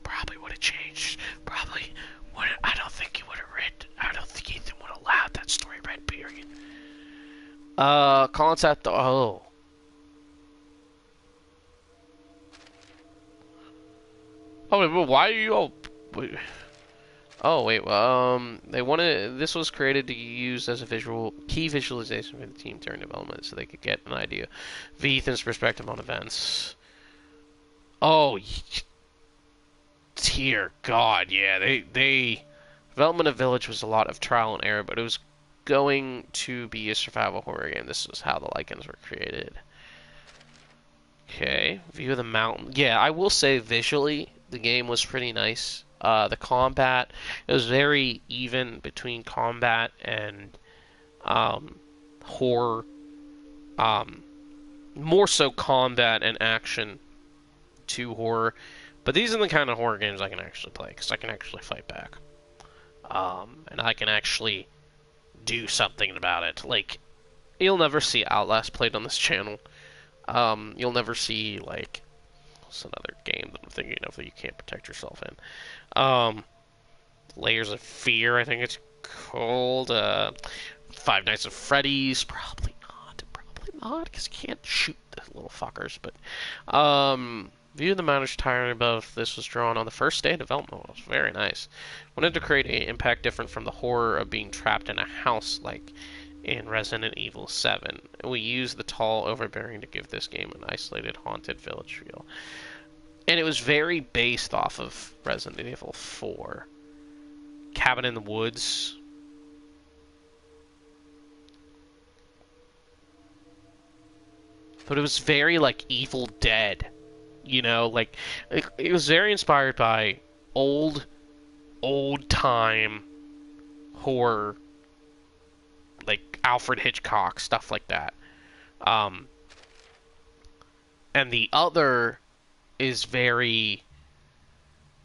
Probably would have changed. Probably would. I don't think he would have read. I don't think Ethan would have allowed that story read. Period. Concept. Oh. Oh, but why are you all... Wait. Oh, wait, they wanted... This was created to use as a key visualization for the team during development so they could get an idea of Ethan's perspective on events. Oh, dear God, yeah, they... Development of Village was a lot of trial and error, but it was going to be a survival horror game. This was how the Lycans were created. Okay, view of the mountain. Yeah, I will say visually... The game was pretty nice. The combat, it was very even between combat and horror. More so combat and action to horror. But these are the kind of horror games I can actually play, because I can actually fight back. And I can actually do something about it. Like, you'll never see Outlast played on this channel. You'll never see, like... It's another game that I'm thinking of that you can't protect yourself in. Layers of Fear, I think it's called. Five Nights at Freddy's, probably not, because you can't shoot the little fuckers. But View of the Mountains Tyrant above. This was drawn on the first day of development. It was very nice. Wanted to create an impact different from the horror of being trapped in a house, like in Resident Evil 7. We used the tall overbearing to give this game an isolated, haunted village feel. And it was very based off of Resident Evil 4. Cabin in the Woods. But it was very, like, Evil Dead. You know, like, it was very inspired by old time horror, like Alfred Hitchcock, stuff like that. And the other is very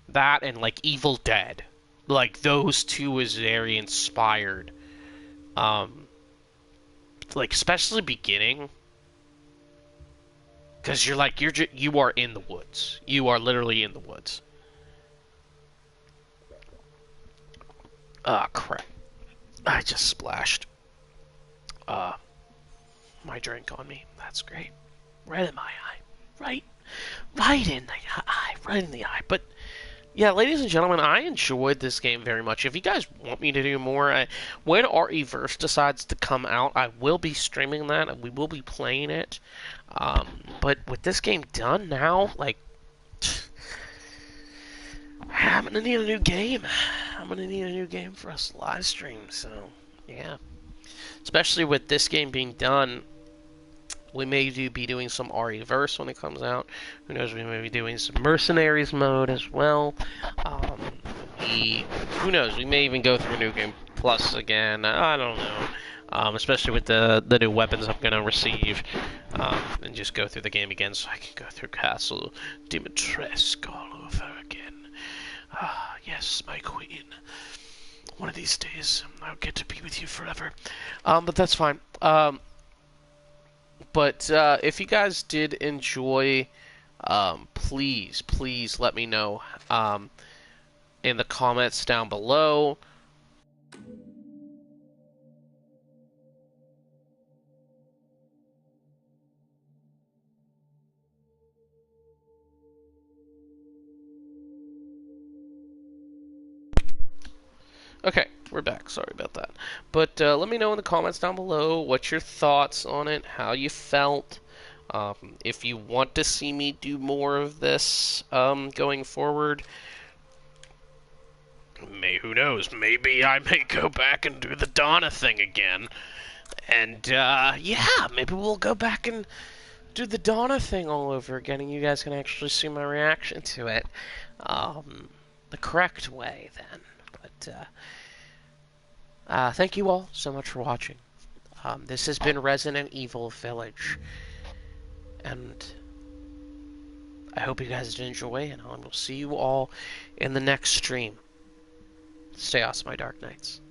that and like Evil Dead. Like those two is very inspired. Like especially beginning, because you are in the woods. You are literally in the woods. Ah, crap. I just splashed my drink on me. That's great. Right in my eye. Right in the eye. Right in the eye. But, yeah, ladies and gentlemen, I enjoyed this game very much. If you guys want me to do more, when RE-Verse decides to come out, I will be streaming that, and we will be playing it. But with this game done now, like, I'm gonna need a new game. I'm gonna need a new game for us to live stream, so, yeah. Especially with this game being done, we may be doing some RE-Verse when it comes out. Who knows, we may be doing some Mercenaries mode as well. Who knows, we may even go through New Game Plus again. I don't know. Especially with the new weapons I'm going to receive. And just go through the game again so I can go through Castle Dimitrescu all over again. Ah, yes, my queen. One of these days, I'll get to be with you forever. But that's fine. But if you guys did enjoy, please let me know in the comments down below. Okay, we're back. Sorry about that. But let me know in the comments down below what's your thoughts on it, how you felt. If you want to see me do more of this going forward, who knows? Maybe I may go back and do the Donna thing again. And yeah, maybe we'll go back and do the Donna thing all over again, and you guys can actually see my reaction to it the correct way then. But thank you all so much for watching. This has been Resident Evil Village, and I hope you guys did enjoy, and I will see you all in the next stream. Stay awesome, my Dark Knights.